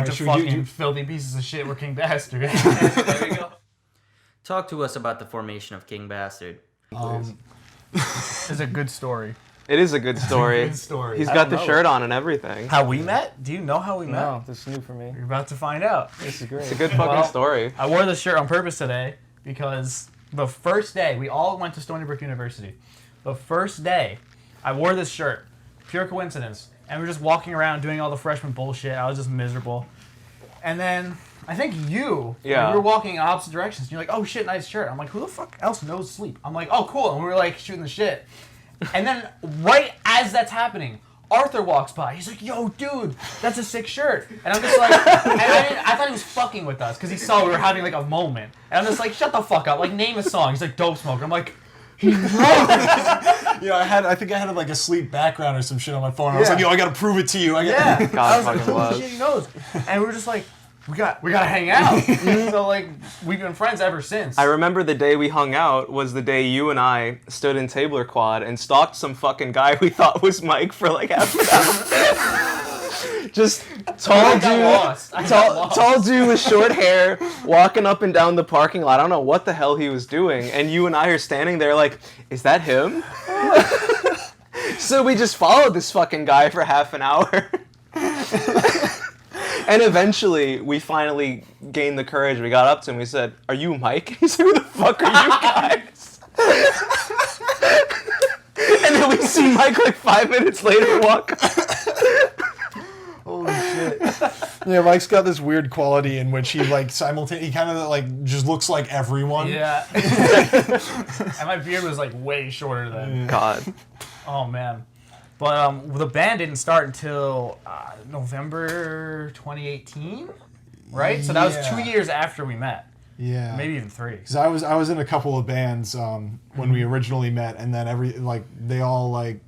Bunch of fucking filthy pieces of shit were King Bastard. There we go. Talk to us about the formation of King Bastard. It's a good story. It is a good story. Good story. He's got the shirt on and everything. How we met? Do you know how we met? No, this is new for me. You're about to find out. This is great. It's a good fucking story. I wore this shirt on purpose today because the first day, we all went to Stony Brook University. The first day, I wore this shirt. Pure coincidence. And we were just walking around doing all the freshman bullshit. I was just miserable. And then, I think we were walking in opposite directions. And you're like, oh shit, nice shirt. I'm like, who the fuck else knows sleep? I'm like, oh cool. And we were like shooting the shit. And then, right as that's happening, Arthur walks by. He's like, yo, dude, that's a sick shirt. And I'm just like, and I thought he was fucking with us because he saw we were having like a moment. And I'm just like, shut the fuck up. Like, name a song. He's like, Dope Smoker. I'm like, he knows. I think I had like a sleep background or some shit on my phone. I was like, yo, I gotta prove it to you. God I was like, fucking holy loves. shit, he knows. And we were just like, we gotta hang out. So like, we've been friends ever since. I remember the day we hung out was the day you and I stood in Tabler Quad and stalked some fucking guy we thought was Mike for like half an hour. Just tall dude with short hair walking up and down the parking lot. I don't know what the hell he was doing. And you and I are standing there like, is that him? So we just followed this fucking guy for half an hour. And eventually, we finally gained the courage. We got up to him. We said, "Are you Mike?" He said, "Who the fuck are you guys?" And then we see Mike like 5 minutes later walk. Holy shit. Yeah, Mike's got this weird quality in which he like he kind of like just looks like everyone. Yeah. And my beard was like way shorter than. God. Oh man. But the band didn't start until November 2018, right? So that was 2 years after we met. Yeah. Maybe even 3. Because I was in a couple of bands when we originally met, and then they all like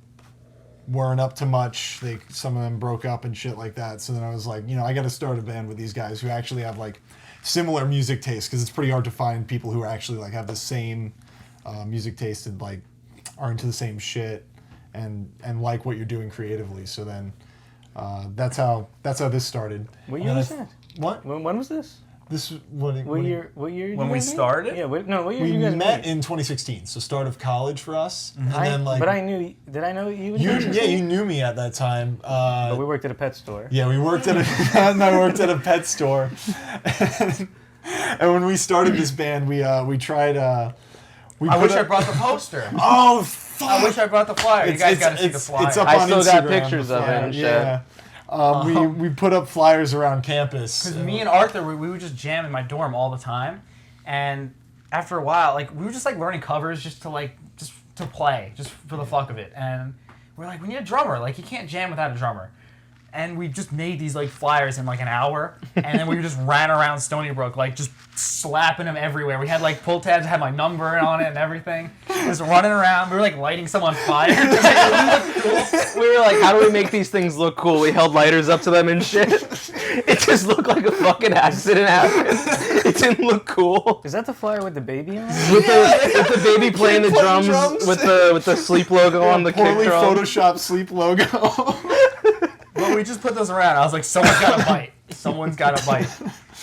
weren't up to much. Some of them broke up and shit like that. So then I was like, I got to start a band with these guys who actually have like similar music tastes, because it's pretty hard to find people who actually like have the same music taste and like are into the same shit. And like what you're doing creatively, so then that's how this started. What year was that? What? When was this? This what year? What year? When we started? Yeah. What year? We did you guys met meet? in 2016, so start of college for us. Mm-hmm. And then like. But I knew. Did I know you? You knew me at that time. But we worked at a pet store. Yeah, we worked at I worked at a pet store. And when we started this band, we tried. I wish I brought the poster. Oh. I wish I brought the flyer. You guys got to see the flyer. It's up I on still Instagram, got pictures of it and shit. Yeah. We put up flyers around campus. Because me and Arthur, we would just jam in my dorm all the time. And after a while, like, we were just like learning covers just to play, just for the fuck of it. And we're like, we need a drummer. Like, you can't jam without a drummer. And we just made these like flyers in like an hour, and then we just ran around Stony Brook like just slapping them everywhere. We had like pull tabs that had my number on it and everything, just running around. We were like lighting some on fire. To make it look cool. We were like, how do we make these things look cool? We held lighters up to them and shit. It just looked like a fucking accident happened. It didn't look cool. Is that the flyer with the baby on it? With the baby playing the drums with the sleep logo on the kick poorly drum. photoshopped sleep logo. But we just put those around. I was like, someone's got to bite. Someone's got to bite.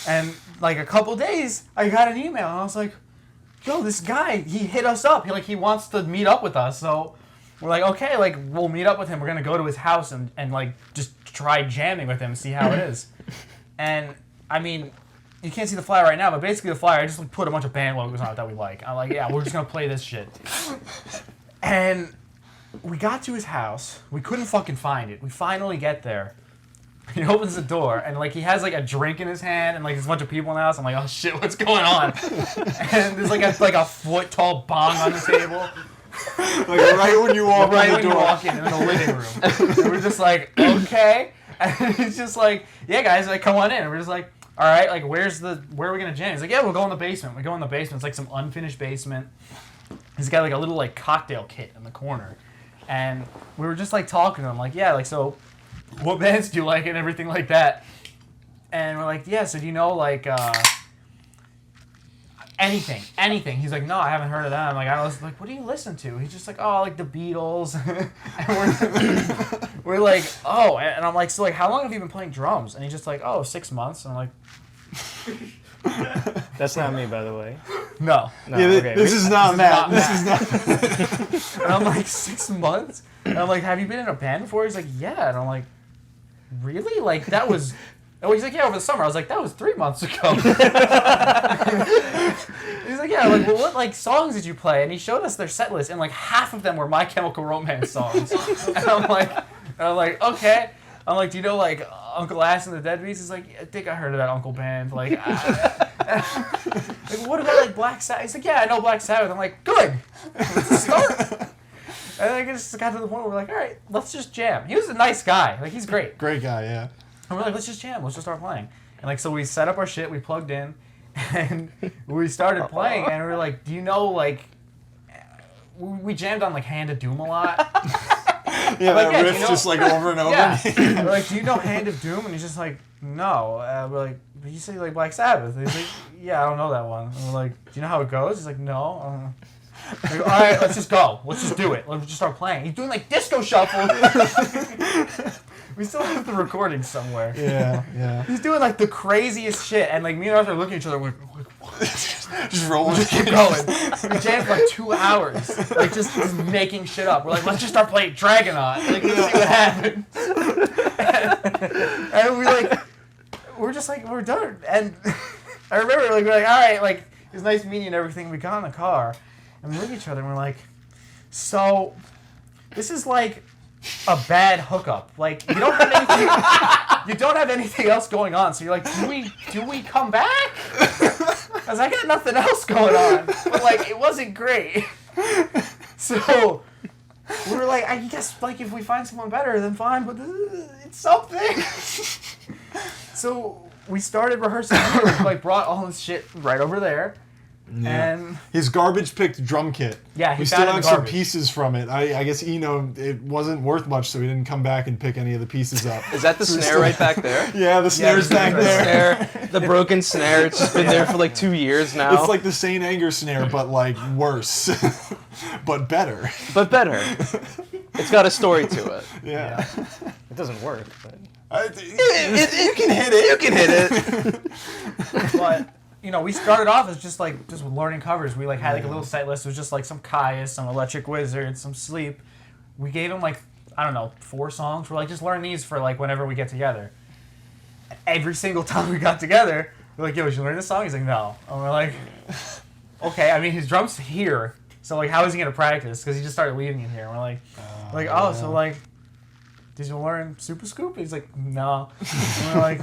And like a couple days, I got an email, and I was like, yo, this guy, he hit us up. He wants to meet up with us. So we're like, okay, like we'll meet up with him. We're going to go to his house and like just try jamming with him, see how it is. And I mean, you can't see the flyer right now, but basically the flyer, I just like, put a bunch of band logos on it that we like. I'm like, yeah, we're just going to play this shit. And we got to his house. We couldn't fucking find it. We finally get there. He opens the door, and like he has like a drink in his hand, and like there's a bunch of people in the house. I'm like, oh shit, what's going on? And there's like a foot tall bong on the table. Like right when you walk in the living room. And we're just like, okay. And he's just like, yeah, guys, like come on in. And we're just like, all right, like where are we gonna jam? He's like, yeah, we'll go in the basement. We go in the basement. It's like some unfinished basement. He's got like a little like cocktail kit in the corner. And we were just like talking to him, like, yeah, like, so what bands do you like and everything like that? And we're like, yeah, so do you know, like, anything? He's like, no, I haven't heard of them. Like, I was like, what do you listen to? He's just like, oh, like the Beatles. And we're like, oh, and I'm like, so like, how long have you been playing drums? And he's just like, oh, 6 months. And I'm like, That's not me, by the way. no. No, Yeah, okay. this is not Matt. This This is not. And I'm like, 6 months? And I'm like, have you been in a band before? He's like, yeah. And I'm like, really? Like, that was... Oh, he's like, yeah, over the summer. I was like, that was 3 months ago. He's like, yeah, like, well, what, like, songs did you play? And he showed us their set list, and, like, half of them were My Chemical Romance songs. And I'm like, okay. I'm like, do you know, like, Uncle Ass and the Deadbeats? He's like, I think I heard of that Uncle band. Like, like, what about, like, Black Sabbath? He's like, yeah, I know Black Sabbath. I'm like, good. Let's start. And then I just got to the point where we're like, all right, let's just jam. He was a nice guy. Like, he's great. Great guy, yeah. And we're like, let's just jam. Let's just start playing. And, like, so we set up our shit. We plugged in. And we started playing. And we were like, do you know, like... We jammed on, like, Hand of Doom a lot. Yeah, like, that yeah, riff you know- just like over and over. Yeah. again. We're like, do you know Hand of Doom? And he's just like, no. We're like, but you say, like, Black Sabbath. And he's like, yeah, I don't know that one. And we're like, do you know how it goes? He's like, no. I don't know. Like, all right, let's just go. Let's just do it. Let's just start playing. He's doing, like, disco shuffle. We still have the recording somewhere. Yeah, yeah. He's doing, like, the craziest shit. And, like, me and Arthur are looking at each other. We're like, what? Just rolling. Just keep going. We jammed for, like, 2 hours. Like, just making shit up. We're like, let's just start playing Dragonaut. Like, let's see what happens. And we're just like, we're done. And I remember, like, we're like, all right, like, it was nice meeting you and everything. We got in the car. And we look at each other and we're like, so this is like a bad hookup. Like, you don't have anything else going on. So you're like, do we come back? Because I got nothing else going on. But like, it wasn't great. So we were like, I guess like if we find someone better, then fine, but it's something. So we started rehearsing. We like brought all this shit right over there. Yeah. And His garbage picked drum kit. Yeah, he we found still it in have the some garbage. pieces from it. I guess it wasn't worth much, so he didn't come back and pick any of the pieces up. Is that the snare right back there? Yeah, the snare's the back snare's there. Snare, the broken snare. It's just been there for like 2 years now. It's like the Saint Anger snare, but like worse, but better. but better. It's got a story to it. Yeah, It doesn't work, but you can hit it. You can hit it. But you know, we started off as just learning covers. We like had like a little set list. It was just like some Caius, some Electric Wizard, some Sleep. We gave him like, I don't know, 4 songs. We're like, just learn these for like whenever we get together. Every single time we got together, we're like, yo, did you learn this song? He's like, no. And we're like, okay. I mean, his drum's here, so like, how is he gonna practice? Because he just started leaving it here. And we're like, so like, did you learn Super Scoop? He's like, no. And we're like,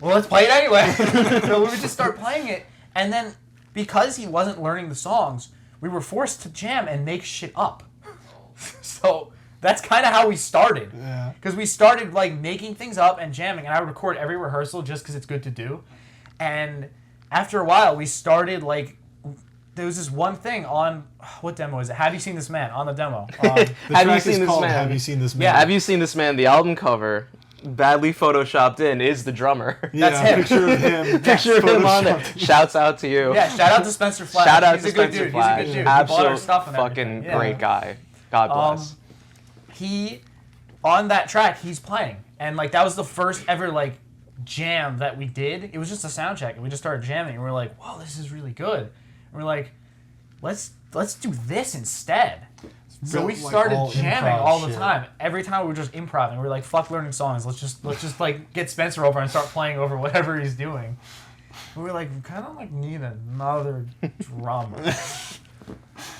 well, let's play it anyway. So we would just start playing it. And then, because he wasn't learning the songs, we were forced to jam and make shit up. So that's kind of how we started. Yeah. Because we started, like, making things up and jamming. And I would record every rehearsal just because it's good to do. And after a while, we started, like, there was this one thing on, what demo is it? Have You Seen This Man? On the demo. The Have you track seen is this called man? Have You Seen This Man? Yeah, Have You Seen This Man? The album cover, badly photoshopped in, is the drummer. Yeah, That's him. Picture of him. Picture of him on it. Shouts out to you. Yeah, shout out to Spencer Flash. Shout out He's to a good Spencer dude. Flash. He's a good dude. He bought our Absolute stuff and fucking everything. Yeah. great guy. God bless. He, on that track, he's playing. And, like, that was the first ever, like, jam that we did. It was just a sound check, and we just started jamming. And we were like, whoa, this is really good. And we're like, let's do this instead. So we Built, like, started all jamming improv all the shit. time. Every time we were just improv, and we were like, fuck learning songs. Let's just like get Spencer over and start playing over whatever he's doing. And we were like, we kind of like need another drummer.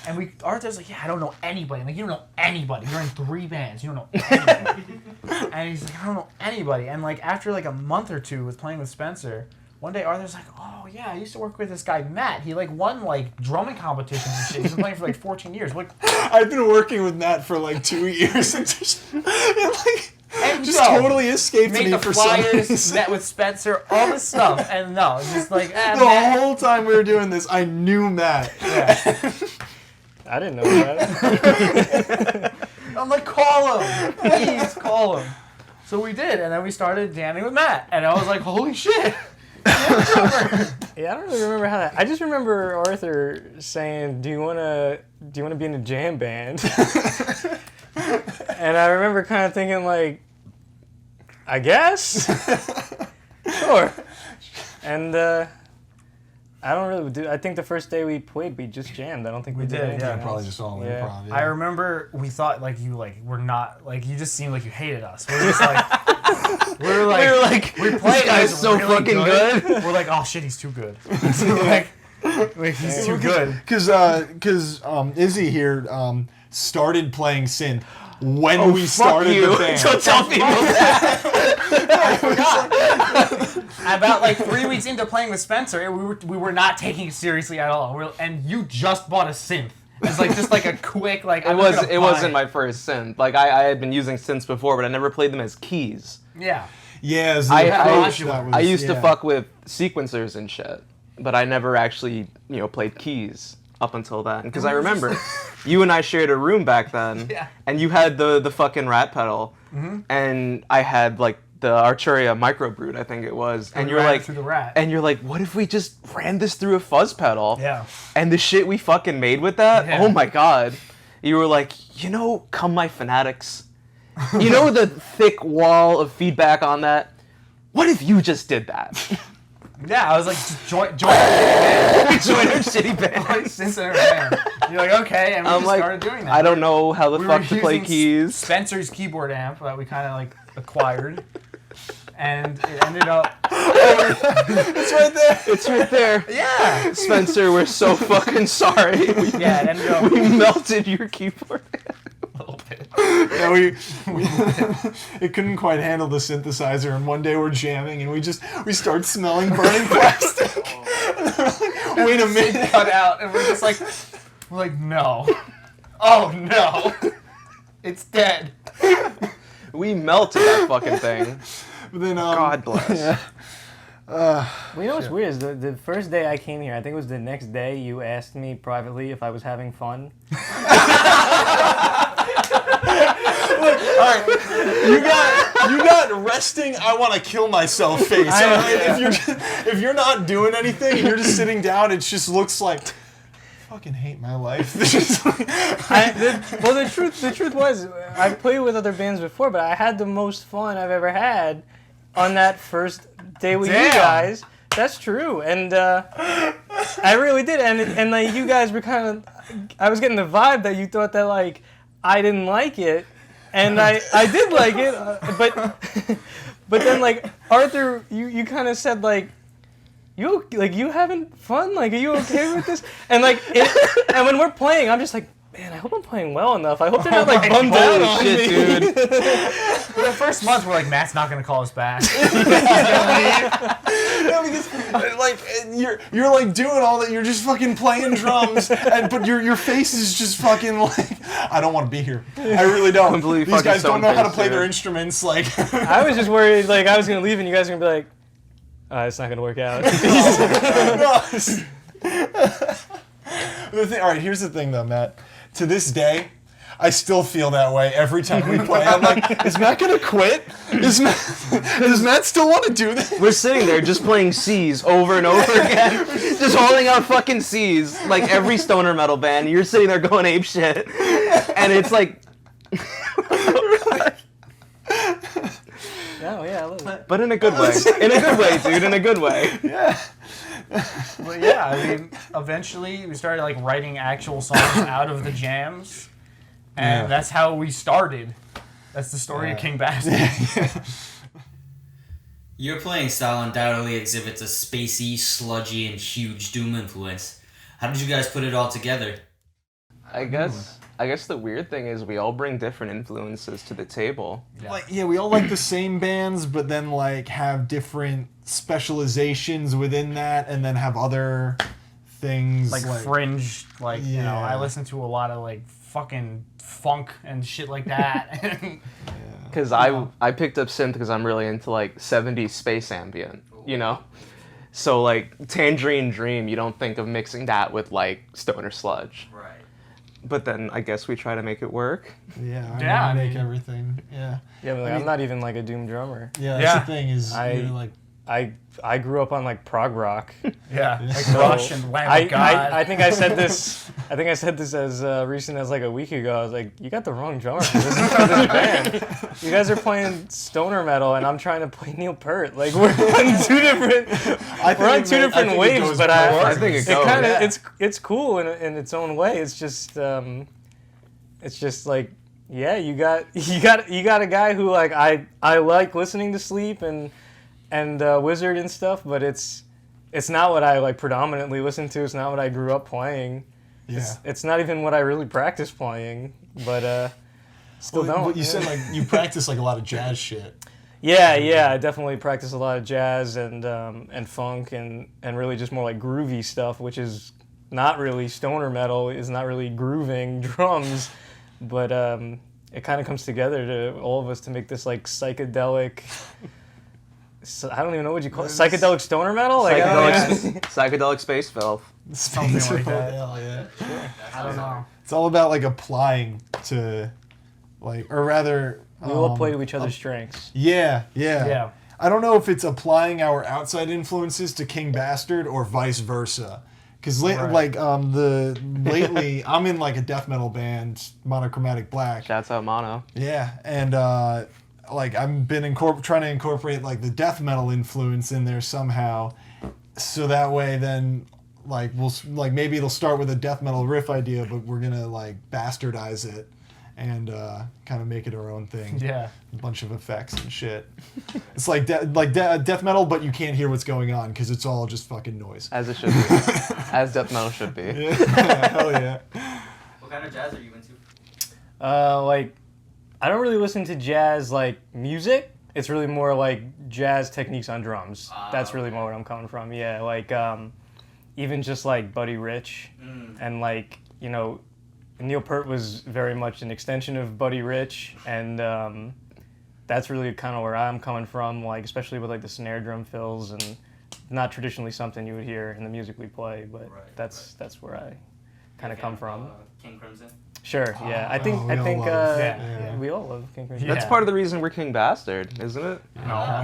And Arthur's like, yeah, I don't know anybody. I'm like, you don't know anybody. You're in 3 bands. You don't know anybody. And he's like, I don't know anybody. And like after like a month or 2 with playing with Spencer, one day Arthur's like, oh yeah, I used to work with this guy Matt. He like won like drumming competitions and shit. He's been playing for like 14 years. We're like, I've been working with Matt for like 2 years and just totally escaped made me the for some flyers, reason. met with Spencer, all this stuff, and no, it's just like The Matt. whole time we were doing this, I knew Matt. Yeah. I didn't know that. I'm like, call him, please call him. So we did, and then we started jamming with Matt, and I was like, holy shit. Yeah, I don't really remember how that. I just remember Arthur saying, "Do you wanna be in a jam band?" And I remember kind of thinking like, I guess, sure. And I don't really do. I think the first day we played, we just jammed. I don't think we did. did, anything yeah, else. Probably just all Yeah. improv. Yeah. I remember we thought like you like were not like you just seemed like you hated us. We were just like we were like we played. this guy's guys so really fucking good. We're like, oh shit, he's too good. like he's too good. Because Izzy here started playing synth when we Fuck started you. the band. Don't tell people that. I forgot. About like 3 weeks into playing with Spencer, we were not taking it seriously at all. And you just bought a synth. It's like just like a quick like. It wasn't my first synth. Like I had been using synths before, but I never played them as keys. Yeah. Yeah, I used to fuck with sequencers and shit, but I never actually played keys up until then. Because I remember you and I shared a room back then, Yeah. and you had the fucking rat pedal, and I had like the Arturia microbrood, I think it was, and you're like, through the rat. and you're like, what if we just ran this through a fuzz pedal? Yeah. And the shit we fucking made with that, Yeah. oh my god. You were like, come my fanatics. You know the thick wall of feedback on that? What if you just did that? Yeah, I was like, just join our band. Join our shitty band. Like, since our band. You're like, okay, and we I'm just like, started doing that. I don't know how the We fuck were to play using keys. Spencer's keyboard amp that we kind of like acquired, and it ended up. It's right there. It's right there. Yeah. Spencer, we're so fucking sorry. Yeah, it ended up We melted your keyboard. a little bit. Yeah, we it couldn't quite handle the synthesizer, and one day we're jamming, and we start smelling burning plastic. Wait a minute. Cut out, and we're like, no. Oh no. It's dead. We melted that fucking thing. But then, God bless. Yeah. Well, you know what's weird is the first day I came here, I think it was the next day, you asked me privately if I was having fun. All right, you got resting. I want to kill myself face. All right? If you're not doing anything, and you're just sitting down. It just looks like I fucking hate my life. The truth was, I've played with other bands before, but I had the most fun I've ever had on that first day with you guys. That's true, and I really did. And like you guys were kind of, I was getting the vibe that you thought that like I didn't like it, and I did like it, but then like Arthur, you kind of said like. You having fun? Like, are you okay with this? And like, and when we're playing, I'm just like, man, I hope I'm playing well enough. I hope they're not like bummed out on me. Dude. For the first month, we're like, Matt's not gonna call us back. No, because like you're like doing all that. You're just fucking playing drums, but your face is just fucking like I don't want to be here. I really don't. Completely These fucking guys don't know how to stone-faced, play dude. their instruments. Like I was just worried, like, I was gonna leave and you guys were gonna be like, it's not gonna work out. All right, here's the thing though, Matt. To this day, I still feel that way every time we play. I'm like, is Matt gonna quit? Does Matt still want to do this? We're sitting there just playing C's over and over again. Just holding out fucking C's. Like every stoner metal band. You're sitting there going ape shit. And it's like... No, yeah, I love it. But in a good way. In a good way, dude. In a good way. Yeah. But yeah, I mean, eventually we started like writing actual songs out of the jams, and Yeah. that's how we started. That's the story of King Bastard. Your playing style undoubtedly exhibits a spacey, sludgy, and huge doom influence. How did you guys put it all together? I guess the weird thing is we all bring different influences to the table. Like we all like the same bands, but then like have different specializations within that, and then have other things Like fringe, like you know, I Yeah. listen to a lot of like fucking funk and shit like that. Because I picked up synth because I'm really into like 70s space ambient, you know? So like Tangerine Dream, you don't think of mixing that with like stoner sludge. Right. But then I guess we try to make it work. Yeah, I make mean- everything. Yeah. Yeah, but like, I'm not even like a doom drummer. Yeah, that's Yeah. the thing is I- you're like I grew up on like prog rock. Yeah, like So, Rush and Lamb of God. I think I said this. I think I said this as recent as like a week ago. I was like, "You got the wrong genre for this band. You guys are playing stoner metal, and I'm trying to play Neil Peart. Like we're on two different. We're on two different waves, but I think it goes. kind of Yeah. it's cool in its own way. It's just like yeah, you got a guy who like I like listening to Sleep and Wizard and stuff, but it's not what I like predominantly listen to. It's not what I grew up playing. Yeah. It's not even what I really practice playing, but still don't. But you said like you practice like a lot of jazz shit. Yeah, I definitely practice a lot of jazz and funk and really just more like groovy stuff, which is not really stoner metal. Is not really grooving drums, but it kind of comes together to all of us to make this like psychedelic. I don't even know what you call it. Psychedelic stoner metal? Like, Psychedelic space filth. Something like that. Hell yeah. I don't know. It's all about like applying to, like, or rather. we all play to each other's strengths. Yeah. Yeah. I don't know if it's applying our outside influences to King Bastard or vice versa. Because Right. lately I'm in like a death metal band, Monochromatic Black. Shouts out Mono. Yeah, and like I've been trying to incorporate like the death metal influence in there somehow, so that way then like we'll like maybe it'll start with a death metal riff idea, but we're gonna like bastardize it and kind of make it our own thing. Yeah. A bunch of effects and shit. It's like death metal, but you can't hear what's going on because it's all just fucking noise. As it should be. As death metal should be. Yeah, hell yeah. What kind of jazz are you into? Like, I don't really listen to jazz like music. It's really more like jazz techniques on drums. That's really more where I'm coming from. Yeah, like even just like Buddy Rich and like, you know, Neil Peart was very much an extension of Buddy Rich, and that's really kind of where I'm coming from, like especially with like the snare drum fills and not traditionally something you would hear in the music we play, but that's where I kind of come from. King Crimson. Sure, yeah. I think we all love it. Yeah. we all love King Crimson. Yeah. That's part of the reason we're King Bastard, isn't it? No.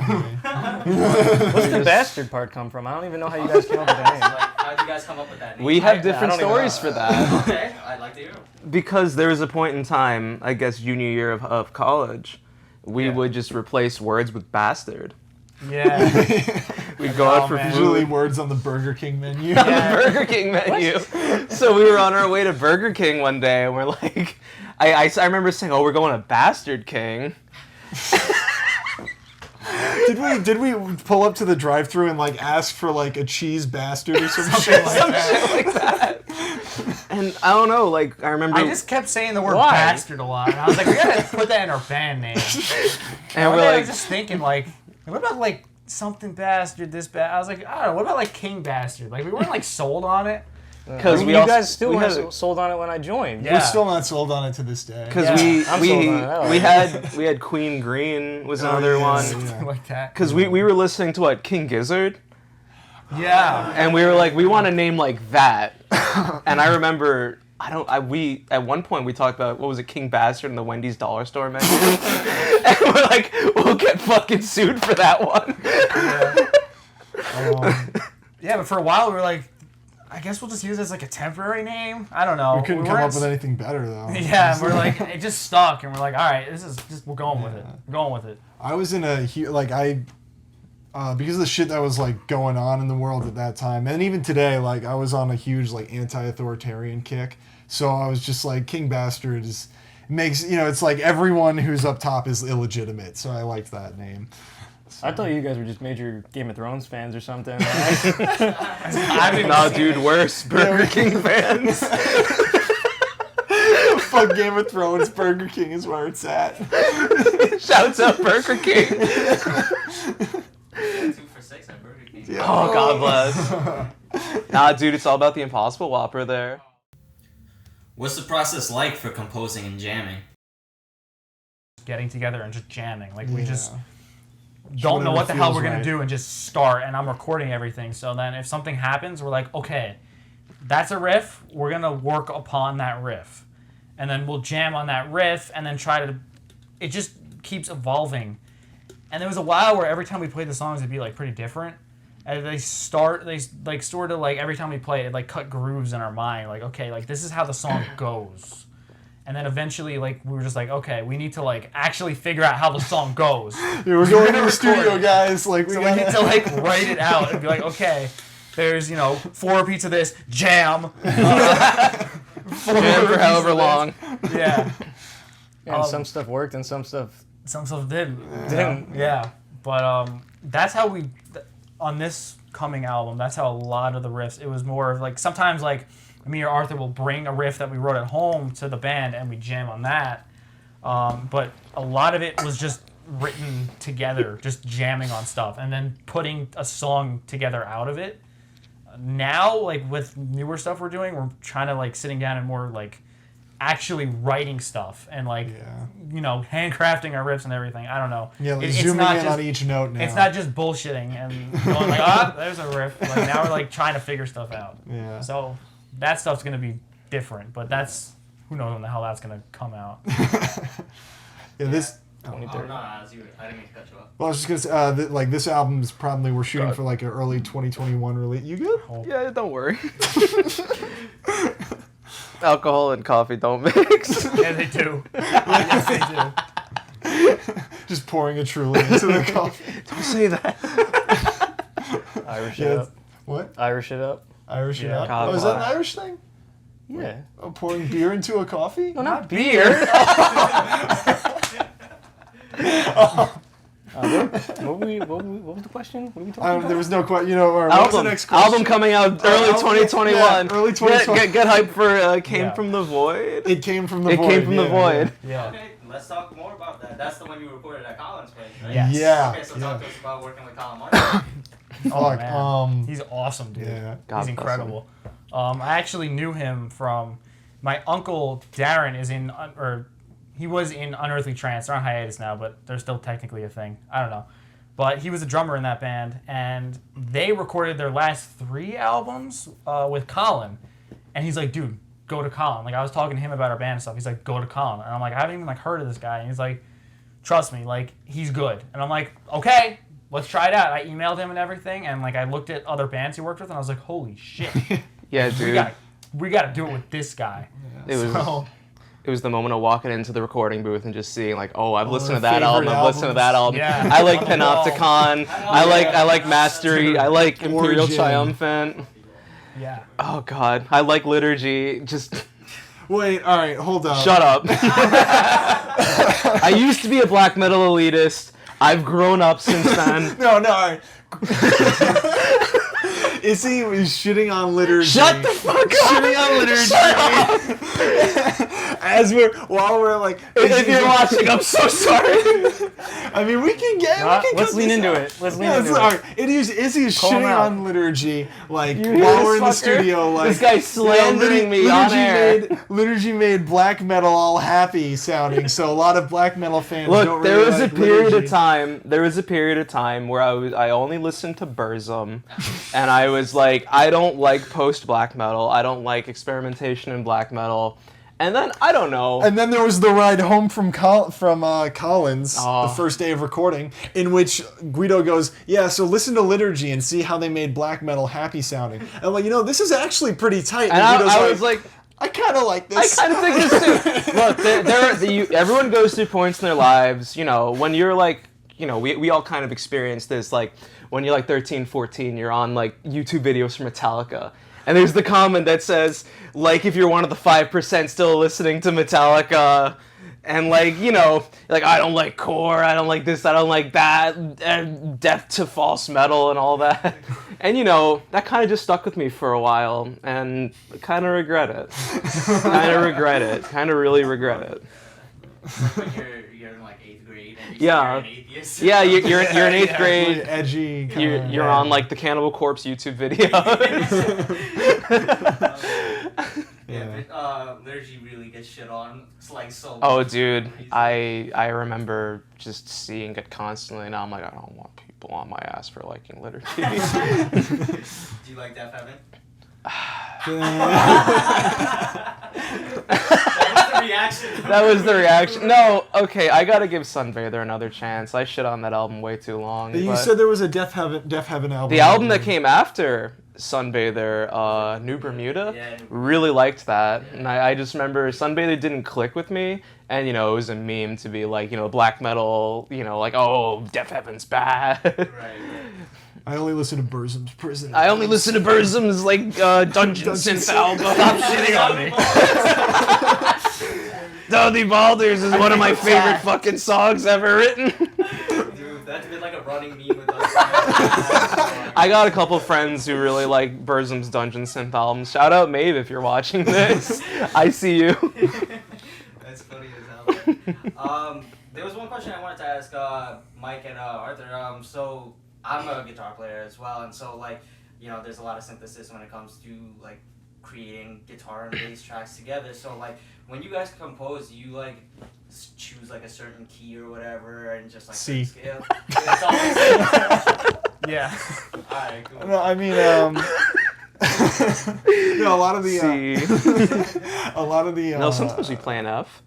What's the bastard part come from? I don't even know how you guys came up with the name. How'd you guys come up with that name? We have I different don't even stories know. for that. Okay, I'd like to hear them. Because there was a point in time, I guess junior year of college, we would just replace words with bastard. Yeah. We'd go out for man. Usually food words on the Burger King menu. on the Burger King menu. So we were on our way to Burger King one day, and we're like, I remember saying, "Oh, we're going to Bastard King." Did we pull up to the drive-thru and like ask for like a cheese bastard or some shit? Some shit like that. And I don't know, like I remember, I just kept saying the word Why? bastard a lot. And I was like, we gotta put that in our band name. and One we're day I like, was just thinking, like, what about like something bastard, this I was like, I don't know, what about like King Bastard? Like, we weren't like sold on it. because You we also, guys still we weren't had, sold on it when I joined. Yeah. We're still not sold on it to this day. because Yeah. I'm sold on it. we had Queen Green was Oh, another yeah, one. yeah. Something like that. Because we were listening to what, King Gizzard, Yeah. and we were like, we want a name like that. And I remember, we at one point we talked about, what was it, King Bastard in the Wendy's dollar store menu. And we're like, we'll get fucking sued for that one. Yeah, but for a while we were like, I guess we'll just use it as like a temporary name. I don't know. We couldn't come weren't up with anything better though. Yeah, and we're like, it just stuck, and we're like, all right, this is just, we're going with it. We're going with it. I was in a because of the shit that was like going on in the world at that time, and even today, like I was on a huge like anti-authoritarian kick. So I was just like, King Bastard makes it's like everyone who's up top is illegitimate. So I liked that name. I thought you guys were just major Game of Thrones fans or something. I mean, No, dude, worse. Burger King fans. Fuck Game of Thrones. Burger King is where it's at. Shouts out Burger King. 2 for 6 at Burger King. Yeah. Oh, God bless. Nah, dude, it's all about the Impossible Whopper there. What's the process like for composing and jamming? getting together and just jamming. Like we Yeah. just don't know whatever what the hell feels we're gonna right. do and just start. And I'm recording everything. So then if something happens, we're like, okay, that's a riff. We're gonna work upon that riff, and then we'll jam on that riff, and then try to. It just keeps evolving, And there was a while where every time we played the songs, it'd be like pretty different. And they like sort of like every time we play it, like cut grooves in our mind. Like, okay, like this is how the song goes. And then eventually, like, we were just like, okay, we need to like actually figure out how the song goes. Yeah, we're going to the studio, guys. Like, So we need to like write it out and be like, okay, there's 4 repeats of this jam. 4 Jam for repeats however of this. long. Yeah. And some stuff worked and some stuff Some stuff didn't. didn't. Yeah. But that's how we, on this coming album, that's how a lot of the riffs, it was more of like, sometimes like me or Arthur will bring a riff that we wrote at home to the band and we jam on that. But a lot of it was just written together, just jamming on stuff and then putting a song together out of it. Now, like with newer stuff we're doing, we're trying to like sitting down and more like actually writing stuff and like handcrafting our riffs and everything. I don't know. Yeah, like It's zooming not in just- on each note now. It's not just bullshitting and going like, there's a riff. Like now we're like trying to figure stuff out. Yeah. So that stuff's gonna be different, but that's who knows when the hell that's gonna come out. Yeah, this. Oh, no, I didn't mean to cut you off. Well, I was just gonna say, like this album is probably we're shooting for like an early 2021 release. You good? Yeah, don't worry. Alcohol and coffee don't mix. Yeah, they do. Yes, they do. Just pouring a Truly into the coffee. Don't say that. Irish Yeah. it up. What? Irish it up. Irish it Yeah. up? God, Oh, is that an wow. Irish thing? Yeah. Oh, pouring beer into a coffee? No, not beer. What was the question? What are we talking about? There was no question. What was the Album, next question? album coming out early album? 2021. Yeah, early 2021. Get hype for Came Yeah. from the Void. It came from the It void. came from the yeah, void. Yeah. Okay, let's talk more about that. That's the one you recorded at Colin's place, right? Yes. Yeah. Okay, so yeah. talk to us about working with Colin Martin. Oh, Fuck, man. He's awesome, dude. yeah. God He's bless incredible. I actually knew him from my uncle Darren he was in Unearthly Trance. They're on hiatus now, but they're still technically a thing. I don't know. But he was a drummer in that band, and they recorded their last 3 albums with Colin. And he's like, dude, go to Colin. Like, I was talking to him about our band and stuff. He's like, go to Colin. And I'm like, I haven't even heard of this guy. And he's like, trust me, like, he's good. And I'm like, okay, let's try it out. I emailed him and everything, and like I looked at other bands he worked with, and I was like, holy shit, Yeah, dude. we gotta do it with this guy. It was So, it was the moment of walking into the recording booth and just seeing like, oh, I've listened to their that album, favorite I've listened to that album. Yeah. I like On the wall. Panopticon. I like Mastery. I like Imperial Origin. Triumphant. yeah. Oh God, I like Liturgy. Just Wait, all right, hold up. shut up. I used to be a black metal elitist. I've grown up since then. No, all right. Izzy was shitting on liturgy. Shut the fuck up! Shitting on liturgy. While we're like, If you're watching, I'm so sorry. I mean, we can Let's cut lean this into out. it. Let's lean Yeah, into all it. right. Izzy is Call him shitting out. on liturgy, like You hear while this we're in the fucker? studio. Like This guy's slandering me on air. Liturgy made black metal all happy sounding, so a lot of black metal fans don't Look, really there was like a period liturgy. of time. There was a period of time where I only listened to Burzum, and I was like, I don't like post black metal. I don't like experimentation in black metal. And then I don't know. And then there was the ride home from Colin's, Oh. the first day of recording, in which Guido goes, yeah, so listen to Liturgy and see how they made black metal happy sounding. And I'm like, this is actually pretty tight. And Guido's I was like, I kind of like I this. kind of think this too. Look, everyone goes through points in their lives, when you're like, we all kind of experience this, like, when you're like 13, 14, you're on like YouTube videos for Metallica. And there's the comment that says, like, if you're one of the 5% still listening to Metallica, and like, like, I don't like core, I don't like this, I don't like that, and death to false metal and all that. And that kind of just stuck with me for a while, and I kind of regret it. Kind of really regret it. When you're in like 8th grade and Yeah. you're an atheist. Yeah, you're in 8th Really grade. edgy. Kinda, You're on like the Cannibal Corpse YouTube video. Yeah, but liturgy really gets shit on. It's like so. Oh, much dude, reason. I remember just seeing it constantly. Now I'm like, I don't want people on my ass for liking liturgy. Do you like Death Heaven? That was the reaction. That was the reaction. No, okay, I gotta give Sunbather another chance. I shit on that album way too long. You but said there was a Death Heaven album. the album that came after Sunbather, New Bermuda, Yeah. really liked that. And I just remember Sunbather didn't click with me. And, you know, it was a meme to be like, you know, black metal, you know, like, oh, Death Heaven's bad. Right. I only listen to Burzum's Prison. I only listen to Burzum's, like, Dungeon Synth album. Stop shitting on me. Dudley Balders is one of my favorite fucking songs ever written. Dude, that's been like a running meme with us. I got a couple friends who really like Burzum's Dungeon Synth album. Shout out Maeve if you're watching this. I see you. That's funny as hell. There was one question I wanted to ask Mike and Arthur. So I'm a guitar player as well, and so like, you know, there's a lot of synthesis when it comes to like creating guitar and bass tracks together. So like, when you guys compose, you like choose like a certain key or whatever, and just like C. scale. It's always Yeah. all right, cool. No, I mean, no, a lot of the, a lot of the. No, sometimes we play an F.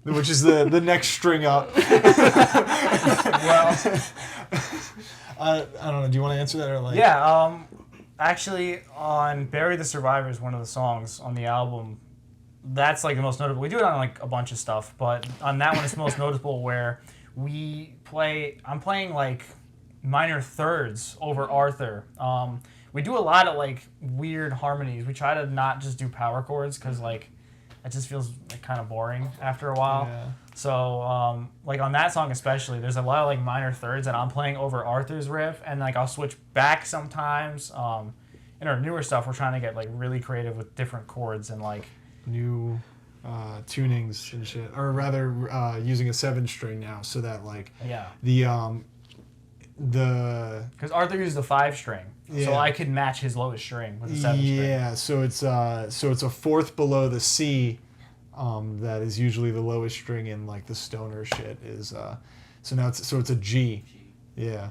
Which is the next string up. Well, I don't know. Do you want to answer that or like? yeah. Actually, on "Bury the Survivors," one of the songs on the album, that's like the most notable. We do it on like a bunch of stuff, but on that one, it's most notable where I'm playing like minor thirds over Arthur. We do a lot of like weird harmonies. We try to not just do power chords because like it just feels like, kind of boring after a while. Yeah. So like on that song especially, there's a lot of like minor thirds that I'm playing over Arthur's riff, and like I'll switch back sometimes. In our newer stuff, we're trying to get like really creative with different chords and like New tunings and shit, or rather, using a 7-string now, so that like yeah. the Because Arthur used the 5-string, so Yeah. I could match his lowest string with the 7-string. yeah, so it's a fourth below the C, that is usually the lowest string in like the stoner shit is so now it's a G, yeah,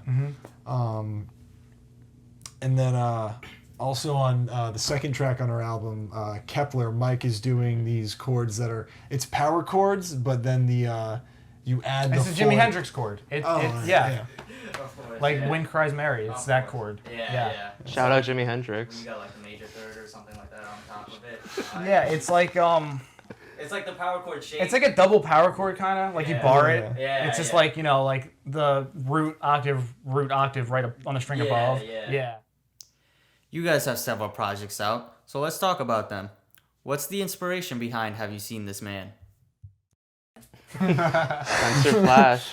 and then also on the second track on our album, Kepler, Mike is doing these chords that are it's power chords, but then the you add It's the a Jimi fourth- Hendrix chord. Yeah. yeah. Of course, Like yeah. Wind Cries Mary, it's that chord. Yeah. Shout out Jimi When Hendrix. you got like the major third or something like that on top of it. Yeah, it's like It's like the power chord shape. it's like a double power chord kind of like you Yeah. bar it. Yeah, It's just yeah. like, you know, like the root octave right up on the string Yeah, above. yeah. You guys have several projects out, so let's talk about them. What's the inspiration behind Have You Seen This Man? Spencer Flash.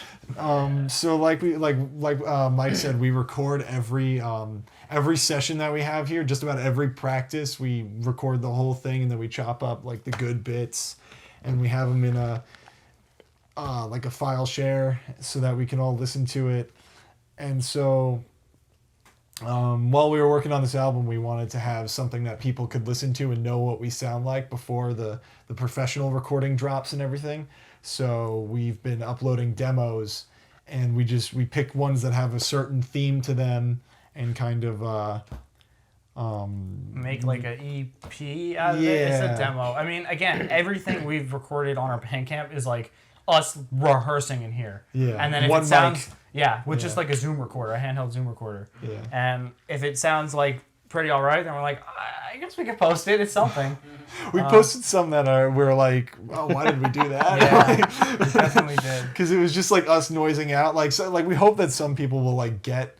So like Mike said, we record every session that we have here. Just about every practice, we record the whole thing, and then we chop up like the good bits, and we have them in a like a file share so that we can all listen to it. And so while we were working on this album, we wanted to have something that people could listen to and know what we sound like before the professional recording drops and everything. So we've been uploading demos, and we pick ones that have a certain theme to them and kind of Make like an EP out of it. It's Yeah. a demo. I mean, again, everything we've recorded on our Bandcamp is like us rehearsing in here. Yeah. And then if One it sounds mic. with Yeah. just like a Zoom recorder, a handheld Zoom recorder. Yeah. And if it sounds like pretty all right, then we're like, I guess we could post it. It's something. We posted some that we're like, oh, why did we do that? Yeah, we definitely did. Because it was just like us noising out. Like, so, like we hope that some people will get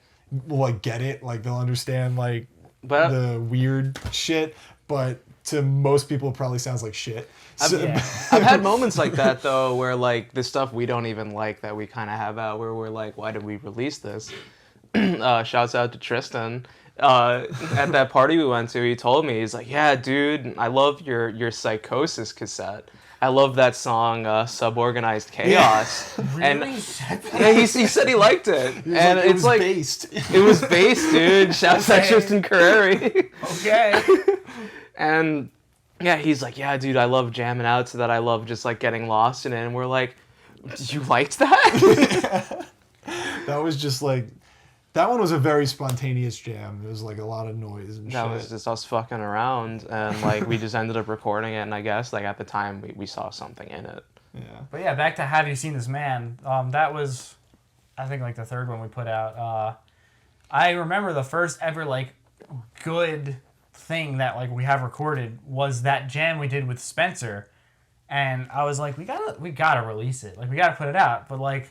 it. Like they'll understand like But the weird shit. But to most people, it probably sounds like shit. So, I've had moments like that though, where like the stuff we don't even like that we kind of have out, where we're like, why did we release this? Shouts out to Tristan. At that party we went to, he told me, he's like, yeah, dude, I love your Psychosis cassette. I love that song, Suborganized Chaos. And yeah, he said he liked it. And it it's was like based. it was based, dude. Shouts out Okay. Tristan Carreri. Okay. And yeah, he's like, yeah, dude, I love jamming out to that. I love just like getting lost in it. And we're like, you liked that? That was just like, that one was a very spontaneous jam. There was like a lot of noise and That shit. was just us fucking around, and like we just ended up recording it. And I guess like at the time we saw something in it. Yeah. But yeah, back to Have You Seen This Man? That was, I think, like the third one we put out. I remember the first ever like good thing that like we have recorded was that jam we did with Spencer, and I was like, we gotta release it. Like we gotta put it out, but like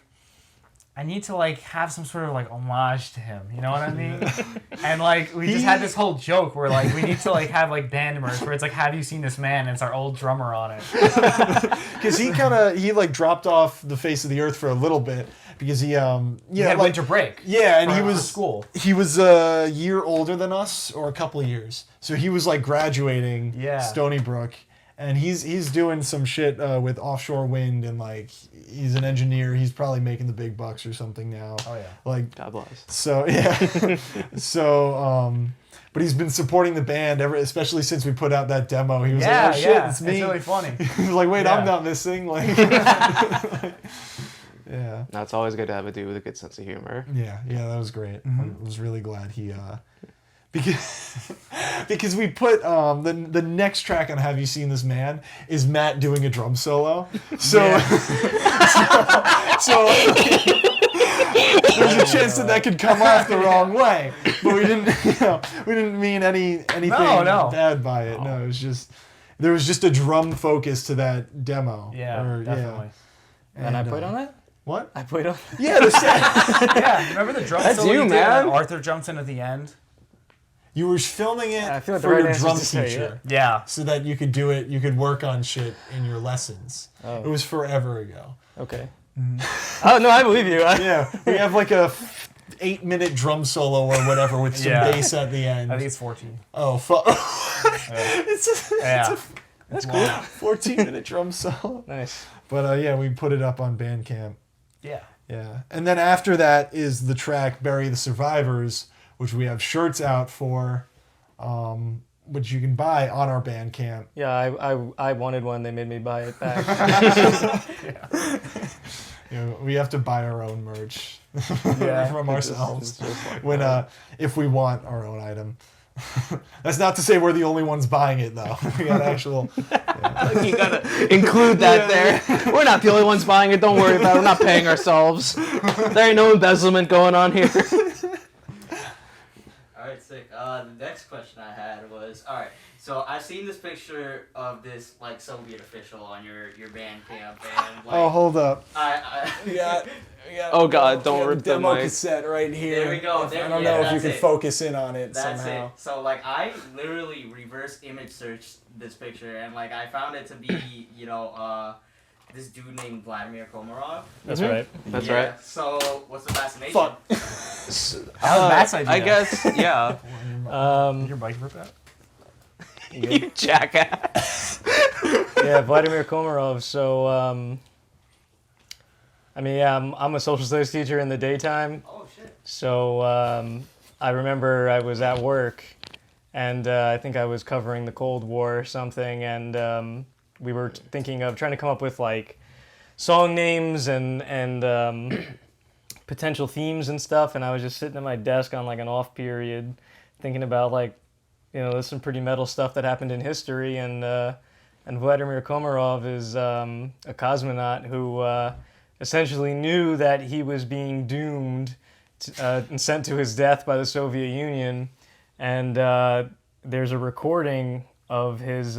I need to like have some sort of like homage to him. You know what I mean? And like we just had this whole joke where like we need to like have like band merch where it's like, Have you seen this man? And it's our old drummer on it. Because he like dropped off the face of the earth for a little bit because he had like, winter break. Yeah, and for he was school. He was a year older than us, or a couple of years. So he was like graduating Stony Brook, and he's doing some shit with offshore wind, and like he's an engineer. He's probably making the big bucks or something now. Oh yeah. Like God bless. So yeah. But he's been supporting the band especially since we put out that demo. He was like, "Oh shit, it's me." It's really funny. He was like, "Wait, I'm not missing." Like, yeah. No, it's always good to have a dude with a good sense of humor. Yeah, that was great. I was really glad he because we put the next track on Have You Seen This Man is Matt doing a drum solo. So so there's a chance that could come off the wrong way. But we didn't mean anything bad by it. No, it was just there was just a drum focus to that demo. Yeah, definitely. Yeah. And I played on that? What? I played on Yeah, Yeah, remember the drum That's solo you, did man. and Arthur jumps in at the end? You were filming it I feel like the for right your answer drum is to say, teacher. Yeah. So that you could do it, you could work on shit in your lessons. Oh. It was forever ago. Okay. Oh, no, I believe you. Yeah, we have like a 8-minute drum solo or whatever with some Yeah. bass at the end. I think it's 14. Oh, fuck. Yeah. That's cool. 14-minute drum solo. Nice. But yeah, we put it up on Bandcamp. Yeah. Yeah. And then after that is the track Bury the Survivors, which we have shirts out for, which you can buy on our Bandcamp. Yeah, I wanted one. They made me buy it back. We have to buy our own merch Yeah. from ourselves It's just like when if we want our own item. That's not to say we're the only ones buying it though. We got actual. You gotta include that there. We're not the only ones buying it. Don't worry about it. We're not paying ourselves. There ain't no embezzlement going on here. Alright, sick. The next question I had was, alright, so I've seen this picture of this, like, Soviet official on your Bandcamp, and, like... Oh, hold up. We got Oh, God, don't rip the demo mic. cassette right here. There we go. I don't know if you can focus in on it That's somehow. it. So, like, I literally reverse image searched this picture, and, like, I found it to be, this dude named Vladimir Komarov. That's right. That's Yeah. right. So, what's the fascination? Fuck. That was Matt's idea. I guess, yeah. Your mic ripped out? You jackass. Yeah, Vladimir Komarov. So, I'm a social studies teacher in the daytime. Oh, shit. So I remember I was at work, and I think I was covering the Cold War or something, and we were thinking of trying to come up with like song names and potential themes and stuff. And I was just sitting at my desk on like an off period, thinking about like, there's some pretty metal stuff that happened in history, and Vladimir Komarov is a cosmonaut who essentially knew that he was being doomed and sent to his death by the Soviet Union, and there's a recording of his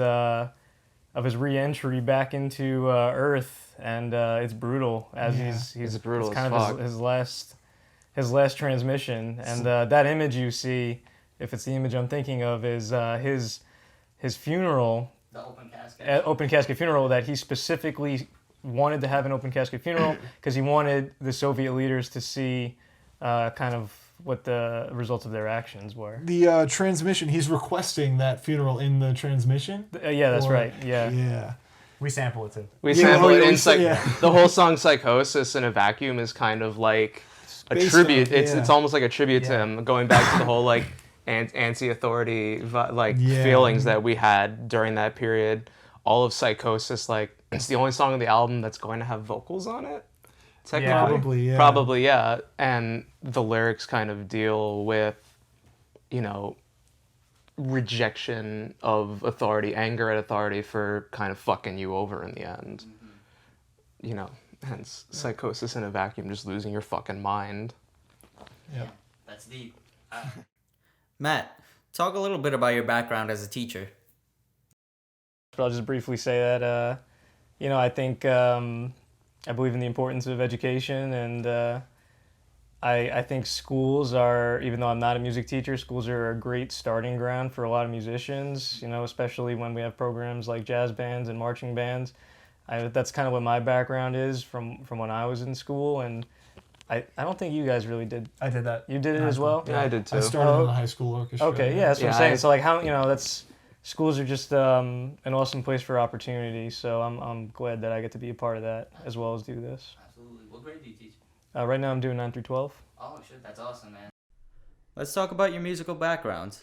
re-entry back into Earth, and it's brutal as he's brutal it's as kind fuck. of his last transmission, and that image you see, if it's the image I'm thinking of, is his funeral, The open casket. funeral that he specifically wanted to have an open casket funeral because he wanted the Soviet leaders to see kind of what the results of their actions were. The transmission, he's requesting that funeral in the transmission? Yeah, that's right. Yeah. Yeah. We sample it too. We Yeah, sample well, it yeah, in yeah. the whole song "Psychosis in a Vacuum" is kind of like a Based tribute. on- It's yeah. it's almost like a tribute to Yeah. him, going back to the whole like anti-authority Yeah. feelings that we had during that period. All of Psychosis, like it's the only song on the album that's going to have vocals on it. Technically, Probably, yeah. yeah. And the lyrics kind of deal with, rejection of authority, anger at authority for kind of fucking you over in the end. you know, hence psychosis in a vacuum, just losing your fucking mind. Yeah. That's deep. Matt, talk a little bit about your background as a teacher. But I'll just briefly say that, you know, I think I believe in the importance of education, and I think schools are, even though I'm not a music teacher, schools are a great starting ground for a lot of musicians, you know, especially when we have programs like jazz bands and marching bands. That's kind of what my background is from when I was in school, and I don't think you guys really did. I did that. You did it as well? Yeah, I did too. I started in the high school orchestra. Okay, yeah, that's what I'm Yeah, saying. So like, how, you know, that's, schools are just an awesome place for opportunity. So I'm glad that I get to be a part of that as well as do this. Absolutely. What grade do you teach? Right now I'm doing 9 through 12. Oh shit, that's awesome, man. Let's talk about your musical background.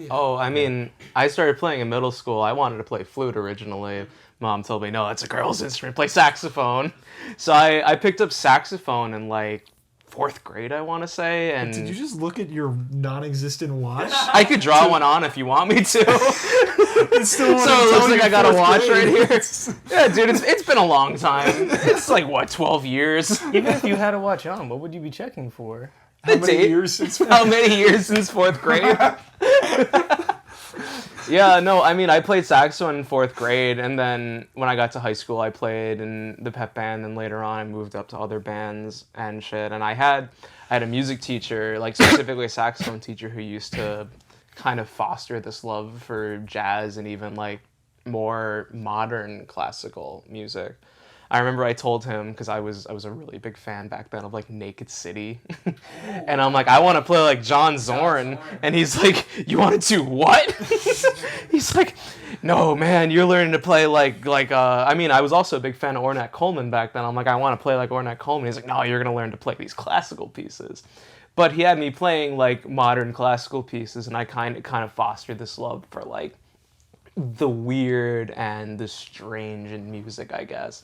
Oh, I mean, I started playing in middle school. I wanted to play flute originally. Mom told me, no, that's a girl's instrument. Play saxophone. So I picked up saxophone in like 4th grade, I want to say. And Did you just look at your non-existent watch? I could draw one on if you want me to. It's still So it looks like I got a watch right here. Yeah, dude, it's been a long time. It's like, what, 12 years? Even if you had a watch on, what would you be checking for? How many date. years since? How many years since 4th grade? Yeah, no, I mean, I played saxophone in 4th grade, and then when I got to high school, I played in the pep band, and later on I moved up to other bands and shit, and I had a music teacher, like specifically a saxophone teacher, who used to kind of foster this love for jazz and even like more modern classical music. I remember I told him, because I was a really big fan back then of like Naked City, and I'm like, I want to play like John Zorn, and he's like, you want to do what? He's like, no man, you're learning to play like I mean, I was also a big fan of Ornette Coleman back then. I'm like, I want to play like Ornette Coleman. He's like, no, you're gonna learn to play these classical pieces. But he had me playing like modern classical pieces, and I kind of fostered this love for like the weird and the strange in music, I guess.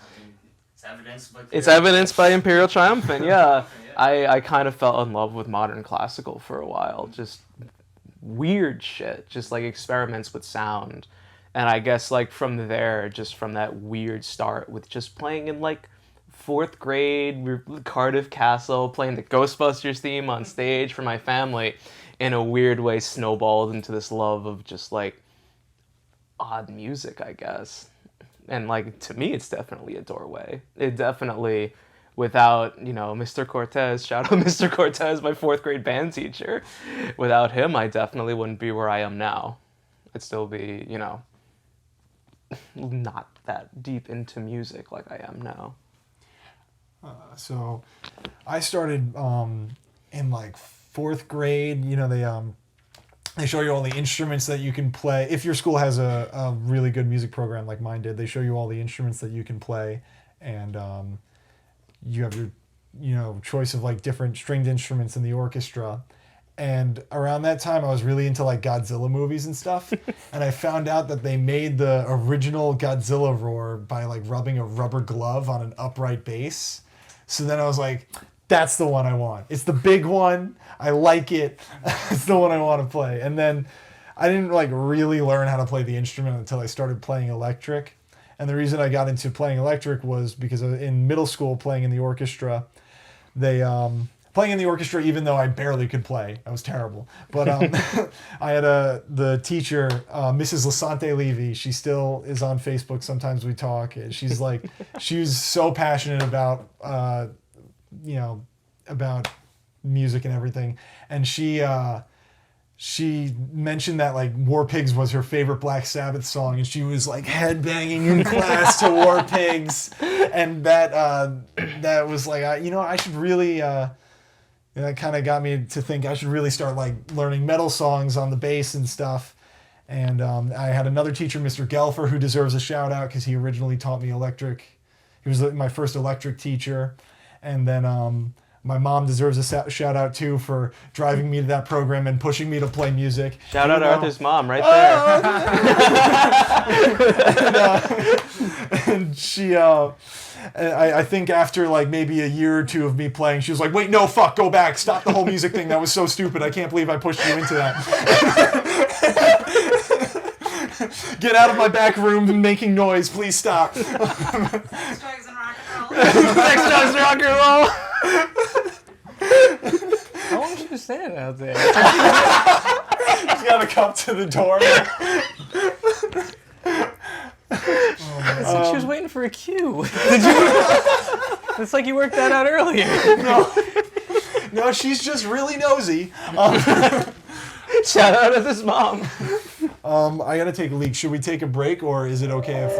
It's evidenced by Imperial Triumphant, yeah. I kind of fell in love with modern classical for a while. Just weird shit, just like experiments with sound. And I guess like from there, just from that weird start with just playing in like 4th grade, Cardiff Castle, playing the Ghostbusters theme on stage for my family, in a weird way snowballed into this love of just like odd music, I guess. And like, to me, it's definitely a doorway. It definitely, without, you know, Mr. Cortez, shout out Mr. Cortez, my 4th grade band teacher. Without him, I definitely wouldn't be where I am now. I'd still be, you know, not that deep into music like I am now. So I started in like 4th grade. You know, they show you all the instruments that you can play. If your school has a really good music program like mine did, they show you all the instruments that you can play, and you have your, you know, choice of like different stringed instruments in the orchestra. And around that time, I was really into like Godzilla movies and stuff, and I found out that they made the original Godzilla roar by like rubbing a rubber glove on an upright bass. So then I was like, that's the one I want. It's the big one. I like it. It's the one I want to play. And then I didn't like really learn how to play the instrument until I started playing electric. And the reason I got into playing electric was because in middle school, playing in the orchestra, playing in the orchestra, even though I barely could play, I was terrible. But I had the teacher, Mrs. Lasante Levy. She still is on Facebook. Sometimes we talk. She's like, she was so passionate about, you know, about music and everything. And she mentioned that like War Pigs was her favorite Black Sabbath song, and she was like headbanging in class to War Pigs, and that was like, I should really. That kind of got me to think I should really start like learning metal songs on the bass and stuff. And I had another teacher, Mr. Gelfer, who deserves a shout out because he originally taught me electric. He was my first electric teacher. And then my mom deserves a shout out too for driving me to that program and pushing me to play music. Shout out to Arthur's mom right there. And she, I think after like maybe a year or two of me playing, she was like, wait, no, fuck, go back. Stop the whole music thing. That was so stupid. I can't believe I pushed you into that. Get out of my back room making noise. Please stop. Sex, drugs, and rock and roll. Sex, drugs, rock and roll. How long was she standing out there? She's got to come to the door. It's like she was waiting for a cue. Did you? It's like you worked that out earlier. No, she's just really nosy. Shout out to this mom. I gotta take a leak. Should we take a break, or is it okay if?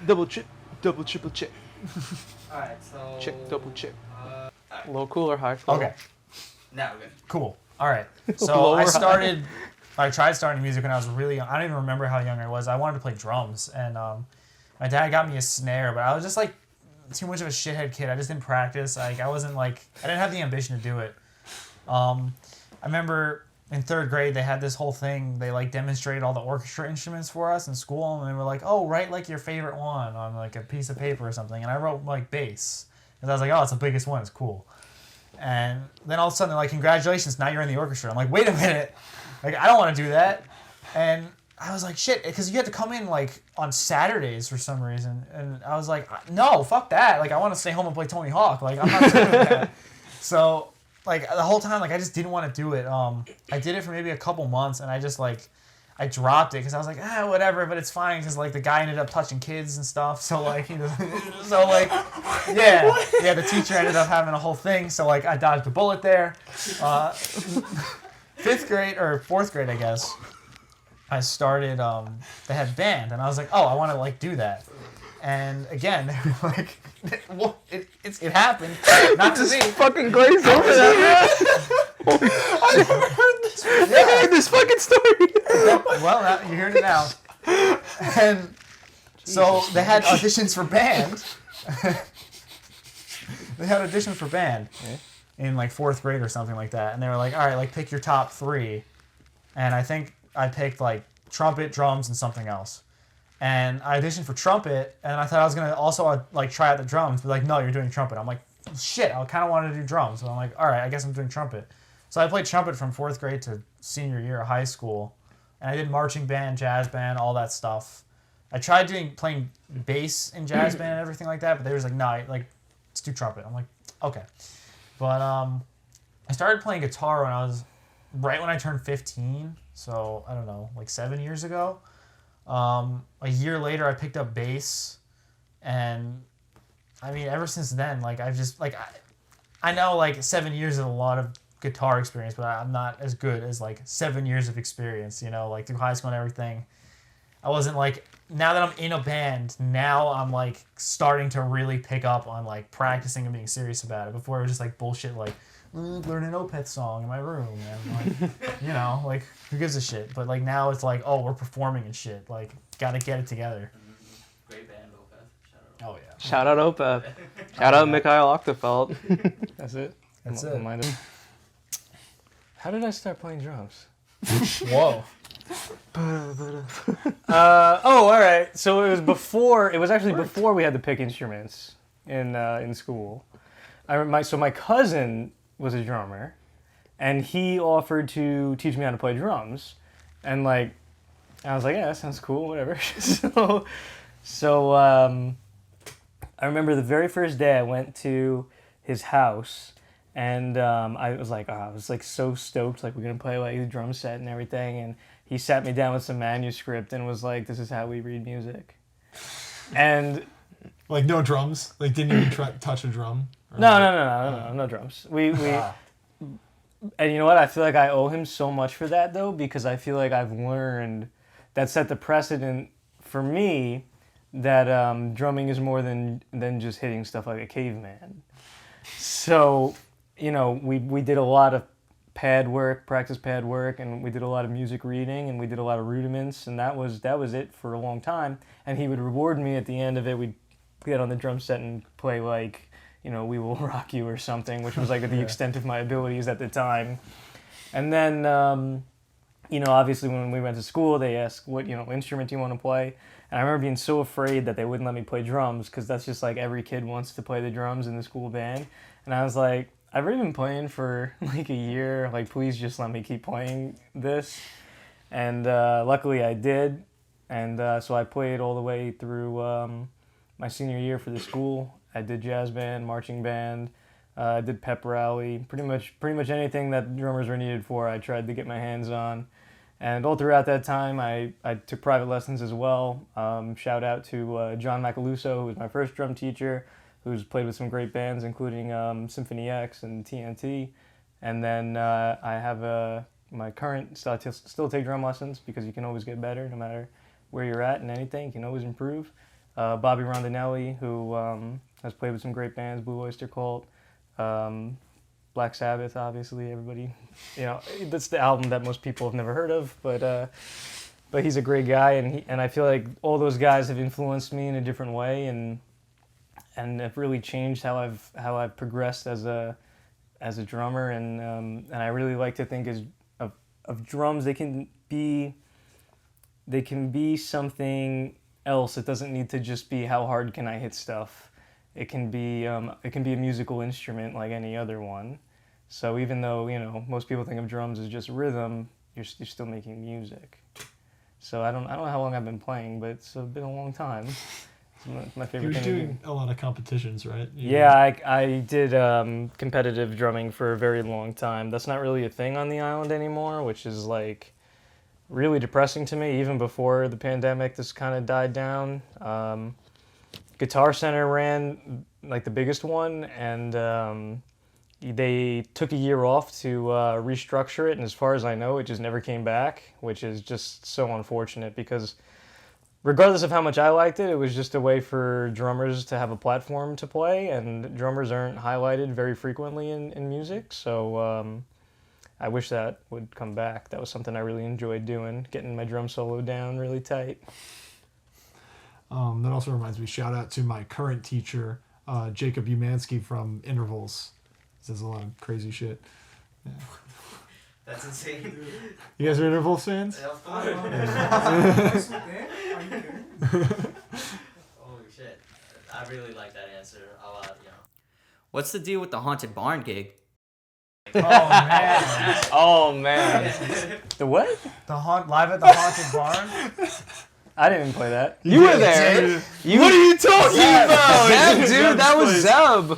Double chip, double triple chip. Alright, so. Chip, double chip. Uh, Low, cool, or high floor? Okay. now we're good. Cool. All right. So Lower I tried starting music when I was really young. I don't even remember how young I was. I wanted to play drums, and my dad got me a snare, but I was just like too much of a shithead kid. I just didn't practice. Like I didn't have the ambition to do it. I remember in 3rd grade they had this whole thing. They like demonstrated all the orchestra instruments for us in school, and they were like, "Oh, write like your favorite one on like a piece of paper or something." And I wrote like bass, because I was like, "Oh, it's the biggest one. It's cool." And then all of a sudden they're like, "Congratulations, now you're in the orchestra." I'm like, "Wait a minute, like I don't want to do that." And I was like, "Shit," because you had to come in like on Saturdays for some reason, and I was like, "No, fuck that! Like I want to stay home and play Tony Hawk. Like I'm not doing that." So like the whole time, like I just didn't want to do it. I did it for maybe a couple months, and I just like I dropped it because I was like, whatever, but it's fine because like the guy ended up touching kids and stuff. So like he doesn't. So like yeah, the teacher ended up having a whole thing. So like I dodged a bullet there. 5th grade or 4th grade, I guess. I started. They had band, and I was like, oh, I want to like do that. And again, they were like, it happened. Not to me. Fucking glazed over that. I never heard this. I heard this fucking story. Well, now, you heard it now. And so they had auditions for band. They had auditions for band in like 4th grade or something like that. And they were like, all right, like pick your top 3. And I think I picked like trumpet, drums, and something else. And I auditioned for trumpet, and I thought I was gonna also like try out the drums, but like, no, you're doing trumpet. I'm like, shit, I kind of wanted to do drums. So I'm like, all right, I guess I'm doing trumpet. So I played trumpet from 4th grade to senior year of high school, and I did marching band, jazz band, all that stuff. I tried playing bass in jazz band and everything like that, but they was like, no, like, let's do trumpet. I'm like, okay. But I started playing guitar right when I turned 15, so I don't know, like 7 years ago. A year later, I picked up bass, and I mean, ever since then, like I've just like I know like 7 years is a lot of guitar experience, but I'm not as good as like 7 years of experience. You know, like through high school and everything. I wasn't like, now that I'm in a band, now I'm like starting to really pick up on like practicing and being serious about it. Before it was just like bullshit, like learn an Opeth song in my room, and like, you know, like who gives a shit? But like now it's like, oh, we're performing and shit. Like, gotta get it together. Great band, Opeth. Oh yeah. Shout out Opeth. Shout out Mikhail Octofeld. That's it. That's it. How did I start playing drums? Whoa. All right. So it was actually before we had to pick instruments in school. So my cousin was a drummer, and he offered to teach me how to play drums, and like I was like, yeah, that sounds cool, whatever. so I remember the very first day I went to his house, and I was like so stoked, like we're gonna play like the drum set and everything, and he sat me down with some manuscript and was like, this is how we read music, and like no drums, like didn't even touch a drum. No drums. We and you know what? I feel like I owe him so much for that though, because I feel like I've learned that set the precedent for me that drumming is more than just hitting stuff like a caveman. So, you know, we did a lot of practice pad work, and we did a lot of music reading, and we did a lot of rudiments, and that was it for a long time. And he would reward me at the end of it. We'd get on the drum set and play like, you know, We Will Rock You or something, which was like the extent of my abilities at the time. And then, you know, obviously when we went to school, they asked what, you know, instrument do you want to play? And I remember being so afraid that they wouldn't let me play drums, because that's just like every kid wants to play the drums in the school band. And I was like, I've already been playing for like a year, like please just let me keep playing this. And luckily I did. And so I played all the way through my senior year for the school. I did jazz band, marching band, I did pep rally, pretty much anything that drummers were needed for, I tried to get my hands on. And all throughout that time, I took private lessons as well. Shout out to John Macaluso, who was my first drum teacher, who's played with some great bands, including Symphony X and TNT. And then I have my current, still take drum lessons, because you can always get better no matter where you're at and anything, you can always improve. Bobby Rondinelli, who has played with some great bands, Blue Oyster Cult, Black Sabbath, obviously, everybody, that's the album that most people have never heard of, but he's a great guy, and I feel like all those guys have influenced me in a different way, and have really changed how I've progressed as a drummer, and I really like to think of drums. They can be something else. It doesn't need to just be how hard can I hit stuff. It can be a musical instrument like any other one. So even though most people think of drums as just rhythm, you're still making music. So I don't know how long I've been playing, but it's been a long time. It's my favorite thing. You're doing a lot of competitions, right? Yeah, I did competitive drumming for a very long time. That's not really a thing on the island anymore, which is like really depressing to me. Even before the pandemic, this kind of died down. Guitar Center ran like the biggest one, and they took a year off to restructure it, and as far as I know, it just never came back, which is just so unfortunate because regardless of how much I liked it, it was just a way for drummers to have a platform to play, and drummers aren't highlighted very frequently in music, so I wish that would come back. That was something I really enjoyed doing, getting my drum solo down really tight. That also reminds me, shout out to my current teacher, Jacob Umansky from Intervals. He says a lot of crazy shit. Yeah. That's insane. You guys are Intervals fans? Yeah, of course. Holy shit. I really like that answer a lot, What's the deal with the haunted barn gig? Oh man. Oh man. The what? Live at the Haunted Barn. I didn't play that. You were there. What are you talking about? Zeb, dude, that was Zeb.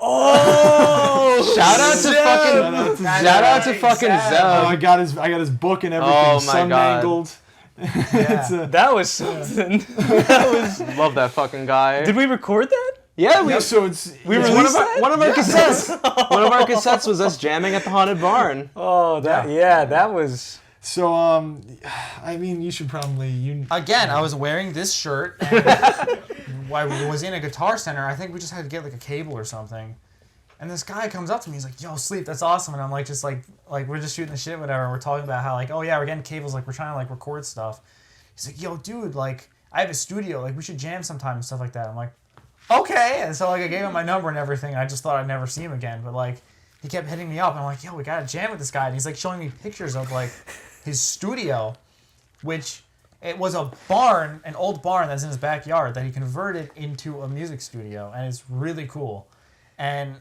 Oh! Shout out to fucking Zeb. Oh, I got his book and everything. Oh my God. Sun-mangled. Yeah. That was something. Love that fucking guy. Did we record that? Yeah, we So it's one of our cassettes. One of our cassettes was us jamming at the Haunted Barn. Oh, that was. So I mean, you should probably Again, I was wearing this shirt, and I was in a Guitar Center. I think we just had to get like a cable or something. And this guy comes up to me, he's like, "Yo, Sleep, that's awesome." And I'm like, just like we're just shooting the shit, whatever. And we're talking about how like, oh yeah, we're getting cables, like we're trying to like record stuff. He's like, "Yo, dude, like I have a studio, like we should jam sometime and stuff like that." I'm like, okay. And so like I gave him my number and everything. I just thought I'd never see him again, but like he kept hitting me up, and I'm like, "Yo, we gotta jam with this guy." And he's like showing me pictures of like his studio, which it was a barn, an old barn that's in his backyard that he converted into a music studio, and it's really cool. And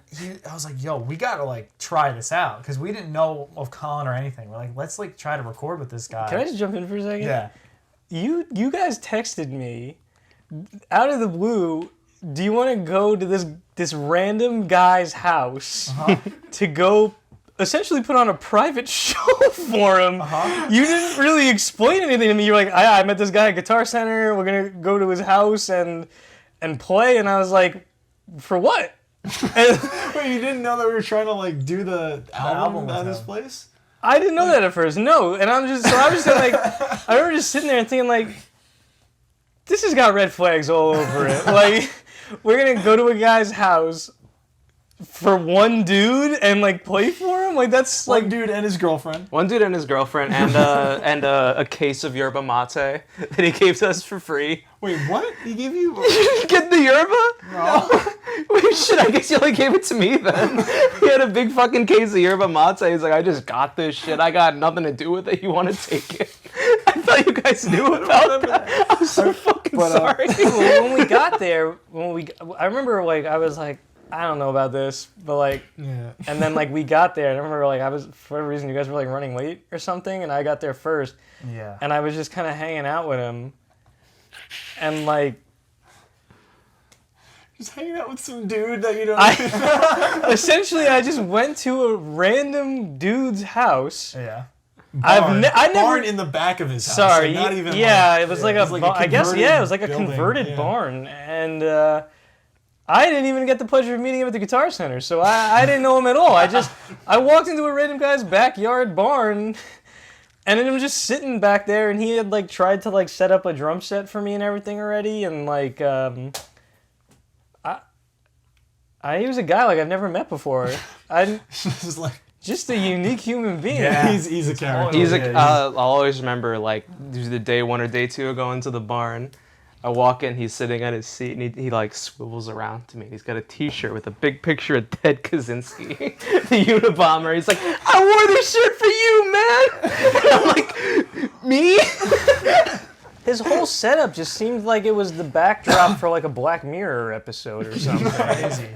I was like, "Yo, we gotta like try this out," because we didn't know of Colin or anything. We're like, "Let's like try to record with this guy." Can I just jump in for a second? Yeah. You guys texted me out of the blue. Do you want to go to this random guy's house to go essentially put on a private show for him? You didn't really explain anything to me. You're like, I met this guy at Guitar Center. We're gonna go to his house and play. And I was like, for what? Wait, you didn't know that we were trying to like do the album at his place? I didn't know that at first. No, and I was just like, I remember just sitting there and thinking like, this has got red flags all over it. Like, we're gonna go to a guy's house for one dude and like play for him. Like that's like One dude and his girlfriend. One dude and his girlfriend, and a case of yerba mate that he gave to us for free. Wait, what? He gave you? You didn't get the yerba? No. Wait, shit, I guess you only gave it to me then. He had a big fucking case of yerba mate. He's like, I just got this shit. I got nothing to do with it. You want to take it? I thought you guys knew about that. I'm so fucking sorry. when we got there, I remember like I was like, I don't know about this, but like, Yeah. and then like we got there, and I remember like I was, for whatever reason, you guys were like running late or something, and I got there first, Yeah. and I was just kind of hanging out with him, and like, Just hanging out with some dude that you don't. essentially I just went to a random dude's house. Yeah. Barn. I never. Barn in the back of his house. Sorry, like, not even. yeah, like, it was like it was like a I guess converted yeah, it was like a building, converted yeah. barn, and I didn't even get the pleasure of meeting him at the Guitar Center, so I didn't know him at all. I walked into a random guy's backyard barn And then I'm just sitting back there, and he had like tried to like set up a drum set for me and everything already, and like he was a guy like I've never met before. It's like Just a unique human being. Yeah. he's a character. He's Yeah, a. I'll always remember like the day 1 or day 2 of going to the barn. I walk in, he's sitting at his seat, and he like swivels around to me. He's got a T-shirt with a big picture of Ted Kaczynski, the Unabomber. He's like, "I wore this shirt for you, man." And I'm like, "Me?" His whole setup just seemed like it was the backdrop for like a Black Mirror episode or something. Crazy.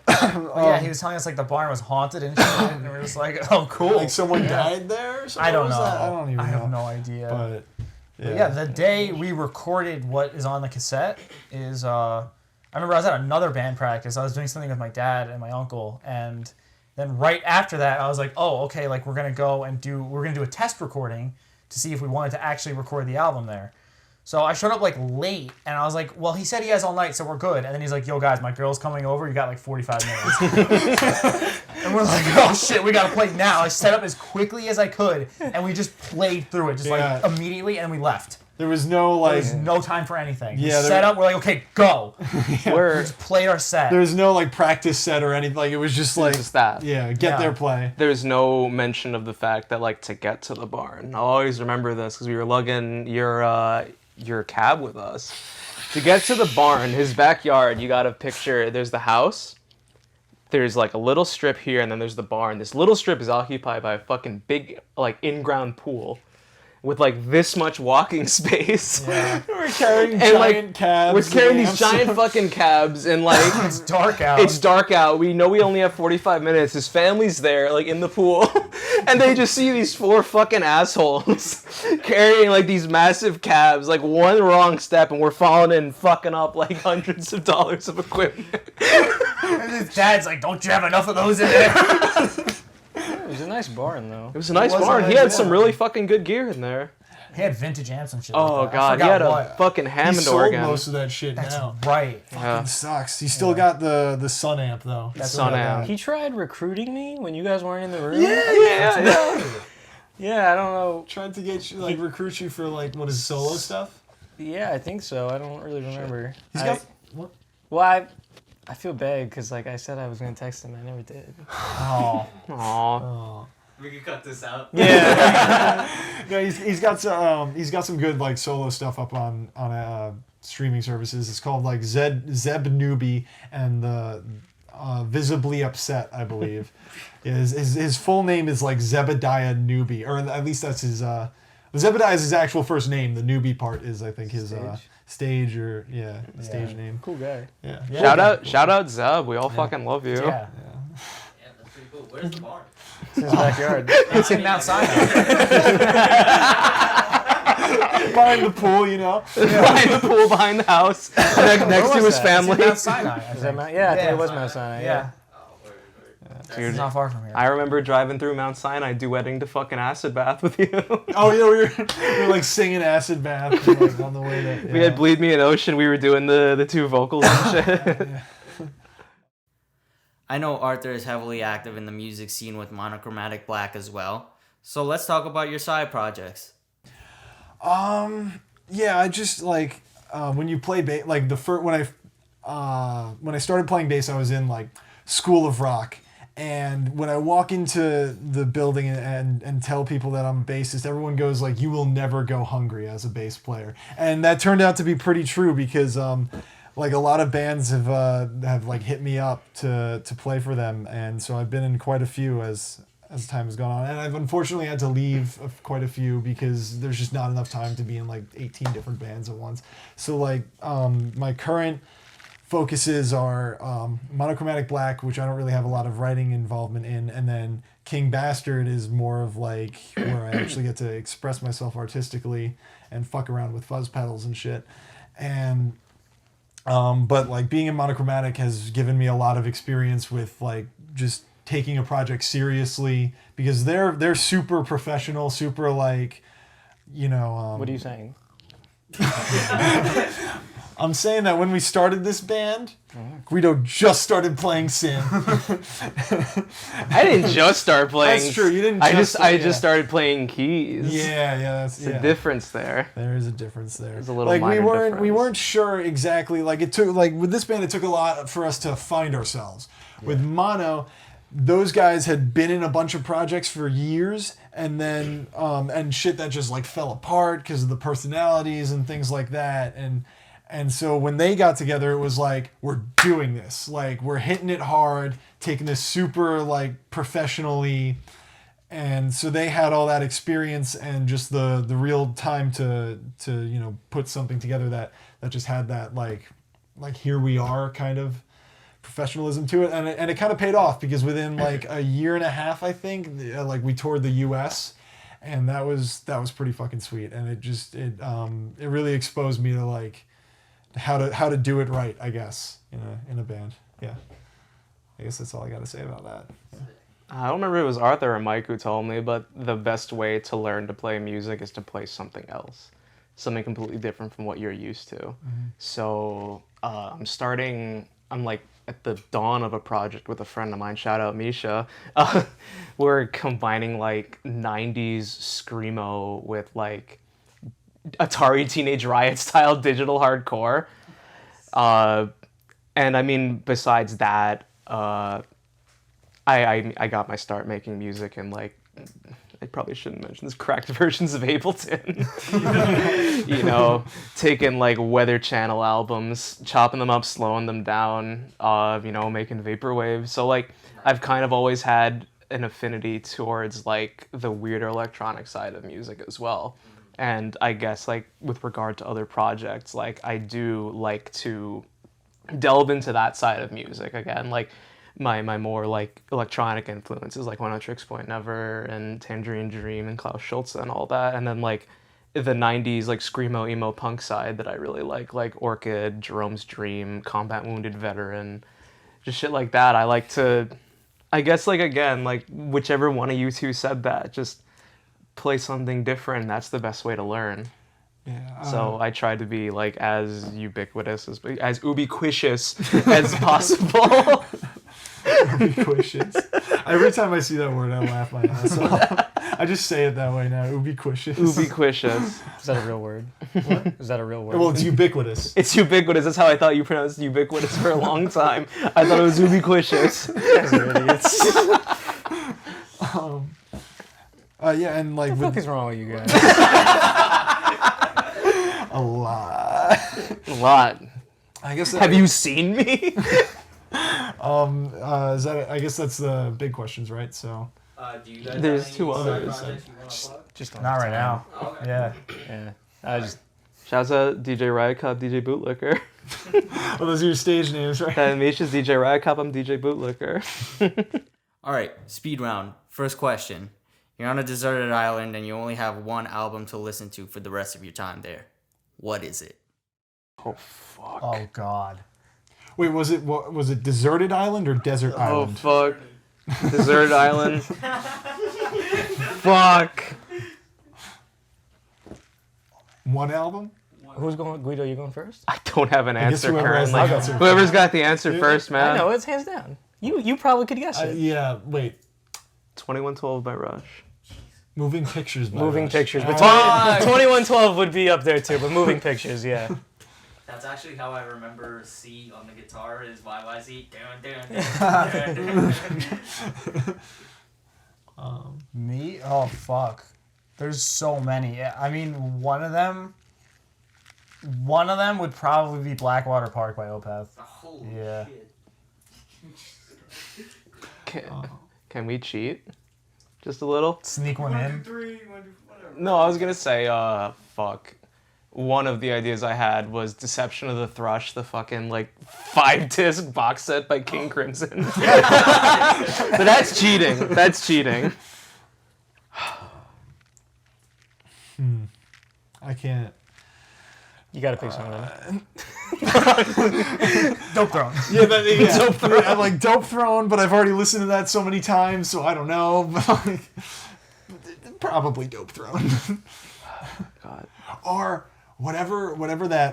Yeah, he was telling us like the barn was haunted and shit, and we were just like, "Oh, cool." Like someone died there or something? I don't What was know. that? I don't even know. I have no idea. But But yeah, the day we recorded what is on the cassette is, I remember I was at another band practice. I was doing something with my dad and my uncle, and then right after that, I was like, oh, okay, like we're gonna do a test recording to see if we wanted to actually record the album there. So I showed up like late, and I was like, well, he said he has all night, so we're good. And then he's like, yo guys, my girl's coming over. You got like 45 minutes. And we're like, oh shit, we gotta play now. I set up as quickly as I could, and we just played through it, just like immediately, and we left. there was no like. There was no time for anything. We Yeah, set up, we're like, okay, go. We We're just played our set. There was no like practice set or anything. Like it was just like Just that. yeah, get Yeah. there, play. There's no mention of the fact that like to get to the barn. I'll always remember this because we were lugging your cab with us. To get to the barn, his backyard, you gotta picture. There's the house. There's like a little strip here, and then there's the barn. This little strip is occupied by a fucking big like in-ground pool with like this much walking space. Yeah. We're carrying And, giant like, cabs. We're carrying these lamps. giant fucking cabs, and like It's dark out. it's dark out. We know we only have 45 minutes. His family's there, like in the pool, and they just see these 4 fucking assholes carrying like these massive cabs. Like one wrong step, and we're falling in, fucking up like hundreds of dollars of equipment. And his dad's like, don't you have enough of those in there? It was a nice barn though. It was a nice was a barn. nice He had barn. some really fucking good gear in there. He had vintage amps and shit. Oh like that. I god, he forgot had a what. fucking He Hammond sold organ. most of that shit That's now. right. Yeah. It sucks. He still got the Sun amp though. That's Sun what I amp. got. He tried recruiting me when you guys weren't in the room. Yeah. Yeah, I don't know. Tried to get you like recruit you for like what is solo stuff. Yeah, I think so. I don't really remember. He's got what? Well, I feel bad because like I said I was gonna text him. I never did. Oh. Aw. Oh. We can cut this out. Yeah. Yeah, he's got some good like solo stuff up on streaming services. It's called like Zeb Newbie and the Visibly Upset, I believe. His full name is like Zebediah Newbie, or at least that's his. Zebediah is his actual first name. The Newbie part is I think his stage or stage name. Cool guy. Yeah. Shout out Zeb. We all fucking love you. Yeah. Yeah, that's pretty cool. Where's the barn? It's his backyard. It's in Mount Sinai. Behind the pool, you know. Behind the pool, behind the house, next to his It's in family. Mount Sinai. I Is that think. Mount? Yeah, I think Yeah. it was Mount Sinai. Yeah. Oh, word. It's not far from here. I remember driving through Mount Sinai, duetting to fucking Acid Bath with you. Oh yeah, we were like singing Acid Bath like, on the way to. We had Bleed Me an Ocean. We were doing the 2 vocals and shit. I know Arthur is heavily active in the music scene with Monochromatic Black as well. So let's talk about your side projects. Yeah, I just like when you play bass. Like when I started playing bass, I was in like School of Rock, and when I walk into the building and tell people that I'm a bassist, everyone goes like, "You will never go hungry as a bass player," and that turned out to be pretty true because like a lot of bands have like hit me up to play for them, and so I've been in quite a few as time has gone on, and I've unfortunately had to leave quite a few because there's just not enough time to be in like 18 different bands at once. So like my current focuses are Monochromatic Black, which I don't really have a lot of writing involvement in, and then King Bastard is more of like where I actually get to express myself artistically and fuck around with fuzz pedals and shit. And but like being in Monochromatic has given me a lot of experience with like just taking a project seriously because they're super professional, super like, you know. What are you saying? I'm saying that when we started this band, Guido just started playing synth. I didn't just start playing. That's true. You didn't. I just started playing keys. Yeah, that's There's a difference there. There is a difference there. There's a little like minor we weren't difference. sure exactly. Like it took with this band, it took a lot for us to find ourselves. With Mono, those guys had been in a bunch of projects for years, and then and shit that just like fell apart because of the personalities and things like that. And so when they got together, it was like, we're doing this. Like, we're hitting it hard, taking this super, like, professionally. And so they had all that experience and just the real time to put something together that just had that, like here we are kind of professionalism to it. And it kind of paid off because within, like, a year and a half, I think, like, we toured the U.S., and that was pretty fucking sweet. And it really exposed me to, like, how to do it right, I guess, in a band. Yeah, I guess that's all I got to say about that. Yeah. I don't remember if it was Arthur or Mike who told me, but the best way to learn to play music is to play something else, something completely different from what you're used to. Mm-hmm. So I'm like at the dawn of a project with a friend of mine, shout out Misha. We're combining like 90s screamo with like Atari Teenage Riot style digital hardcore. And I mean, besides that, I got my start making music in like, I probably shouldn't mention this, cracked versions of Ableton. Taking like Weather Channel albums, chopping them up, slowing them down, making vaporwave. So like, I've kind of always had an affinity towards like the weirder electronic side of music as well. And I guess, like, with regard to other projects, like, I do like to delve into that side of music again. Like, my more, like, electronic influences, like One Tricks Point Never and Tangerine Dream and Klaus Schulze and all that. And then, like, the 90s, like, screamo, emo punk side that I really like Orchid, Jerome's Dream, Combat Wounded Veteran, just shit like that. I like to, I guess, like, again, like, whichever one of you two said that, just play something different. That's the best way to learn. Yeah. So I try to be like as ubiquitous as ubiquitous as possible. Ubiquitous. Every time I see that word, I laugh my ass off. I just say it that way now. Ubiquitous. Ubiquitous. Is that a real word? What? Is that a real word? Well, it's ubiquitous. It's ubiquitous. That's how I thought you pronounced ubiquitous for a long time. I thought it was ubiquitous. You guys are idiots. Yeah, and like... What the fuck is wrong with you guys? A lot. A lot. I guess. Have you seen me? Is that? I guess that's the big questions, right? So. Do you guys There's have two any others. side projects you want to plug? Just Not right now. Oh, okay. Yeah. I just Shouts out DJ Riot Cop, DJ Bootlicker. Well, those are your stage names, right? Misha's DJ Riot Cop, I'm DJ Bootlicker. All right, speed round. First question. You're on a deserted island and you only have one album to listen to for the rest of your time there. What is it? Oh, fuck. Oh God. Wait, was it deserted island or desert Oh, island? fuck. Deserted Island. Fuck. One album? who's going? Guido, you going first? I don't have an I guess answer whoever has the currently. answer. Whoever's got the answer first, man. I know it's hands down. You probably could guess it. Yeah. Wait. 2112 by Rush. Moving Pictures. By Moving Rush. Pictures, but Ah. 2112 would be up there too. But Moving Pictures, yeah. That's actually how I remember C on the guitar is YYZ. Dun, dun, dun. Me? Oh fuck. There's so many. Yeah, I mean, one of them would probably be Blackwater Park by Opeth. Holy Yeah. shit. Can we cheat? Just a little? Sneak one in. 3, 1, 2, whatever. No, I was gonna say, fuck. One of the ideas I had was Deception of the Thrush, the fucking, 5-disc box set by King Crimson. But that's cheating. That's cheating. I can't. You got to pick someone. Dope Throne. Yeah, Dope Throne. I'm like Dope Throne, but I've already listened to that so many times, so I don't know. But probably Dope Throne. God. Or whatever that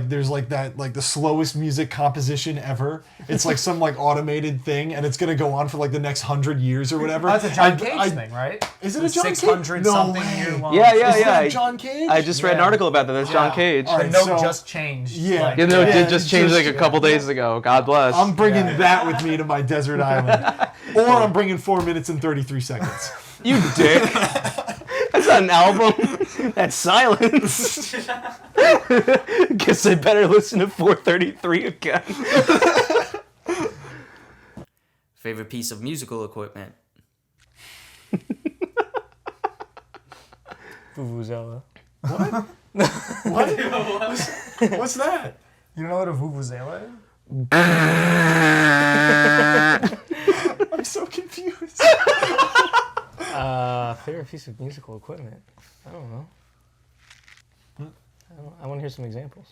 there's like that like the slowest music composition ever. It's like some like automated thing, and it's gonna go on for like the next 100 years or whatever. That's a John Cage thing, right? Is it a John Cage? 600 No something way. year long. Yeah, Is yeah. that John Cage? I just read an article about that. That's John Cage. All The right, note so- just changed. Yeah. Like, You know, it Yeah, did just change just- like a couple days ago. God bless. I'm bringing that with me to my desert island, or I'm bringing 4 minutes and 33 seconds. You dick. That's not an album. That's silence. Guess I better listen to 433 again. Favorite piece of musical equipment? Vuvuzela. What's that? You don't know what a vuvuzela is? I'm so confused. Favorite piece of musical equipment? I don't know. I want to hear some examples.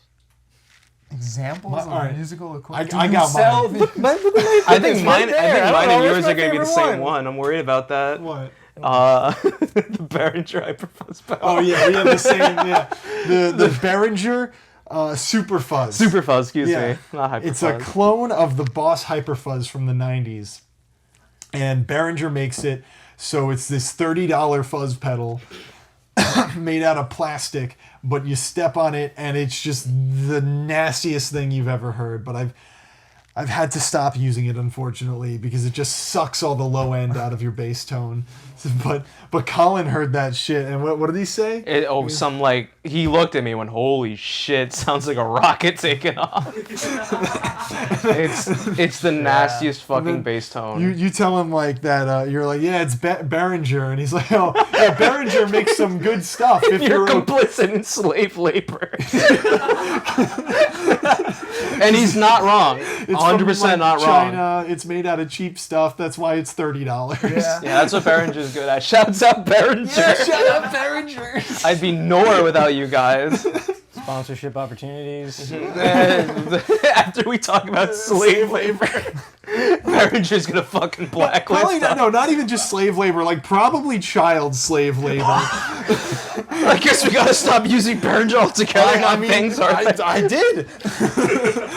Examples of alright. musical equipment. I got sell mine. I think mine. there. I I think don't mine know, and what's yours my are gonna be the favorite same one. I'm worried about that. What? The Behringer Hyperfuzz pedal. Oh yeah, we have the same. Yeah, the Behringer Super Fuzz. Super Fuzz, excuse Yeah. me. Not Hyperfuzz. It's a clone of the Boss Hyperfuzz from the 90s. And Behringer makes it so it's this $30 fuzz pedal made out of plastic, but you step on it and it's just the nastiest thing you've ever heard. But I've had to stop using it, unfortunately, because it just sucks all the low end out of your bass tone. But Colin heard that shit, and what did he say? He looked at me and went, holy shit, sounds like a rocket taking off. it's the nastiest fucking bass tone. You tell him like that. You're like, yeah, it's Behringer, and he's like, oh, yeah, Behringer makes some good stuff. If You're complicit in slave labor. And he's not wrong. it's 100% from, like, not wrong. China, it's made out of cheap stuff. That's why it's $30. Yeah. Yeah, that's what Behringer's good at. Shouts out Behringer. Shut up, Behringer. I'd be nowhere without you guys. Sponsorship opportunities. After we talk about slave labor, Behringer's gonna fucking blacklist Probably us. not even just slave labor, like probably child slave labor. I guess we gotta stop using Behringer altogether. I did.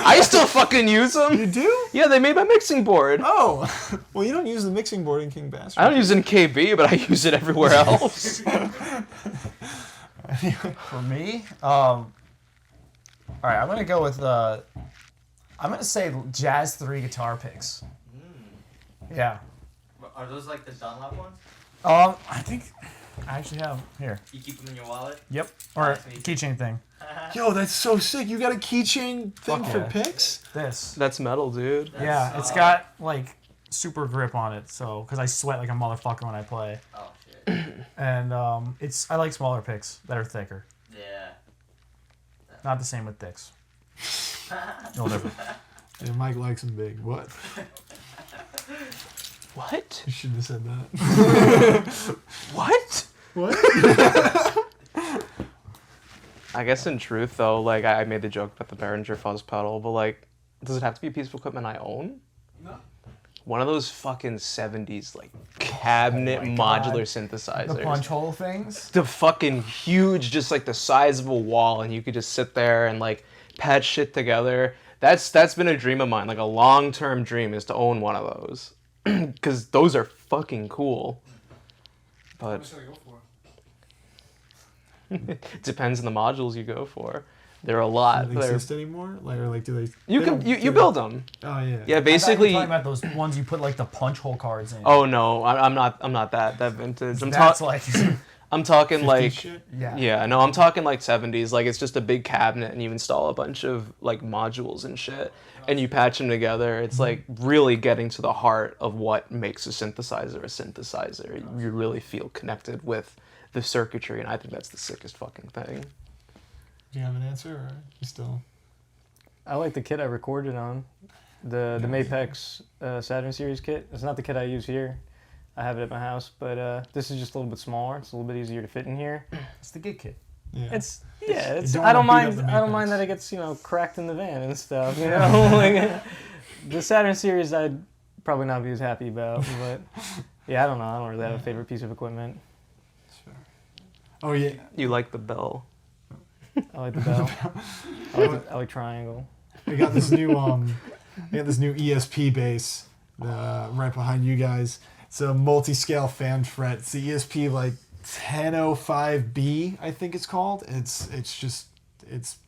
I still fucking use them. You do? Yeah, they made my mixing board. Oh, well, you don't use the mixing board in King Bastard. I don't use it in KB, but I use it everywhere else. For me, all right, I'm gonna go with I'm gonna say Jazz 3 guitar picks. Yeah. Are those like the Dunlop ones? I think I actually have here. You keep them in your wallet? Yep. Or Nice, me too. keychain thing. Yo, that's so sick. You got a keychain thing Fuck for yeah. picks? This. That's metal, dude. Yeah, it's got like super grip on it, so because I sweat like a motherfucker when I play, Oh, shit. and I like smaller picks that are thicker. Yeah. Not the same with dicks. No different. Yeah, Mike likes them big. What? What? You shouldn't have said that. What? What? I guess in truth, though, like I made the joke about the Behringer fuzz pedal, but like, does it have to be a piece of equipment I own? No. One of those fucking 70s like cabinet modular synthesizers. The punch hole things. The fucking huge, just like the size of a wall, and you could just sit there and like patch shit together. That's been a dream of mine, like a long-term dream, is to own one of those, because those are fucking cool. But it depends on the modules you go for. There are a lot. Do they exist anymore? Like, or like, do they? You they can don't you do build that. them. Oh yeah. Yeah, I basically. thought you were talking about those ones you put like the punch hole cards in. Oh no, I'm not that vintage. That's like. I'm talking 50 like shit? Yeah. no, I'm talking like 70s. Like it's just a big cabinet and you install a bunch of like modules and shit and you patch them together. It's like really getting to the heart of what makes a synthesizer. You really feel connected with the circuitry, and I think that's the sickest fucking thing. Do you have an answer, or you still? I like the kit I recorded on, the Mapex Saturn Series kit. It's not the kit I use here. I have it at my house, but this is just a little bit smaller. It's a little bit easier to fit in here. It's the gig kit. Yeah. It's don't I don't wanna beat mind up the I don't mind Mapex. that it gets cracked in the van and stuff. You know, like, the Saturn Series I'd probably not be as happy about, but yeah, I don't know. I don't really have a favorite piece of equipment. Oh yeah. You like the bell. I like the bell. I like triangle. I got this new ESP bass right behind you guys. It's a multi-scale fan fret. It's the ESP like 1005B, I think it's called. It's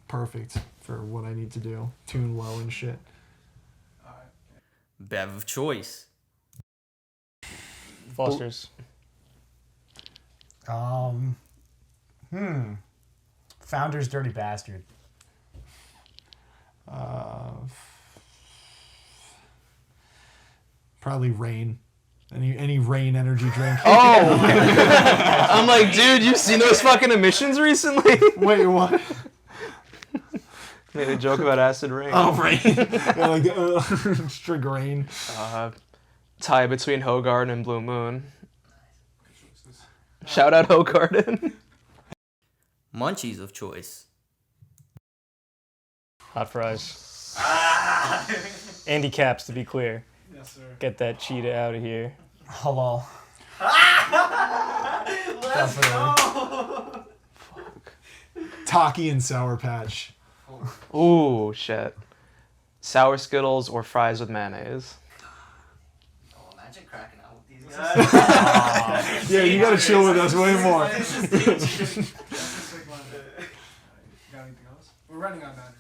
perfect for what I need to do. Tune low and shit. Bev of choice. Foster's. Founder's Dirty Bastard. Probably Rain. Any Rain energy drink. Oh! I'm like, dude, you've seen those fucking emissions recently? Wait, what? Made a joke about acid rain. Oh, Rain. Yeah, like string Rain. Tie between Hogarden and Blue Moon. Shout out Hogarden. Munchies of choice. Hot fries. Andy Caps, to be clear. Yes, sir. Get that cheetah out of here. Halal. Let's go. Taki and Sour Patch. Ooh, shit. Sour Skittles or fries with mayonnaise. Oh, imagine cracking out with these guys. Yeah, you gotta chill with us way more. That's a sick one. You got anything else? We're running on that.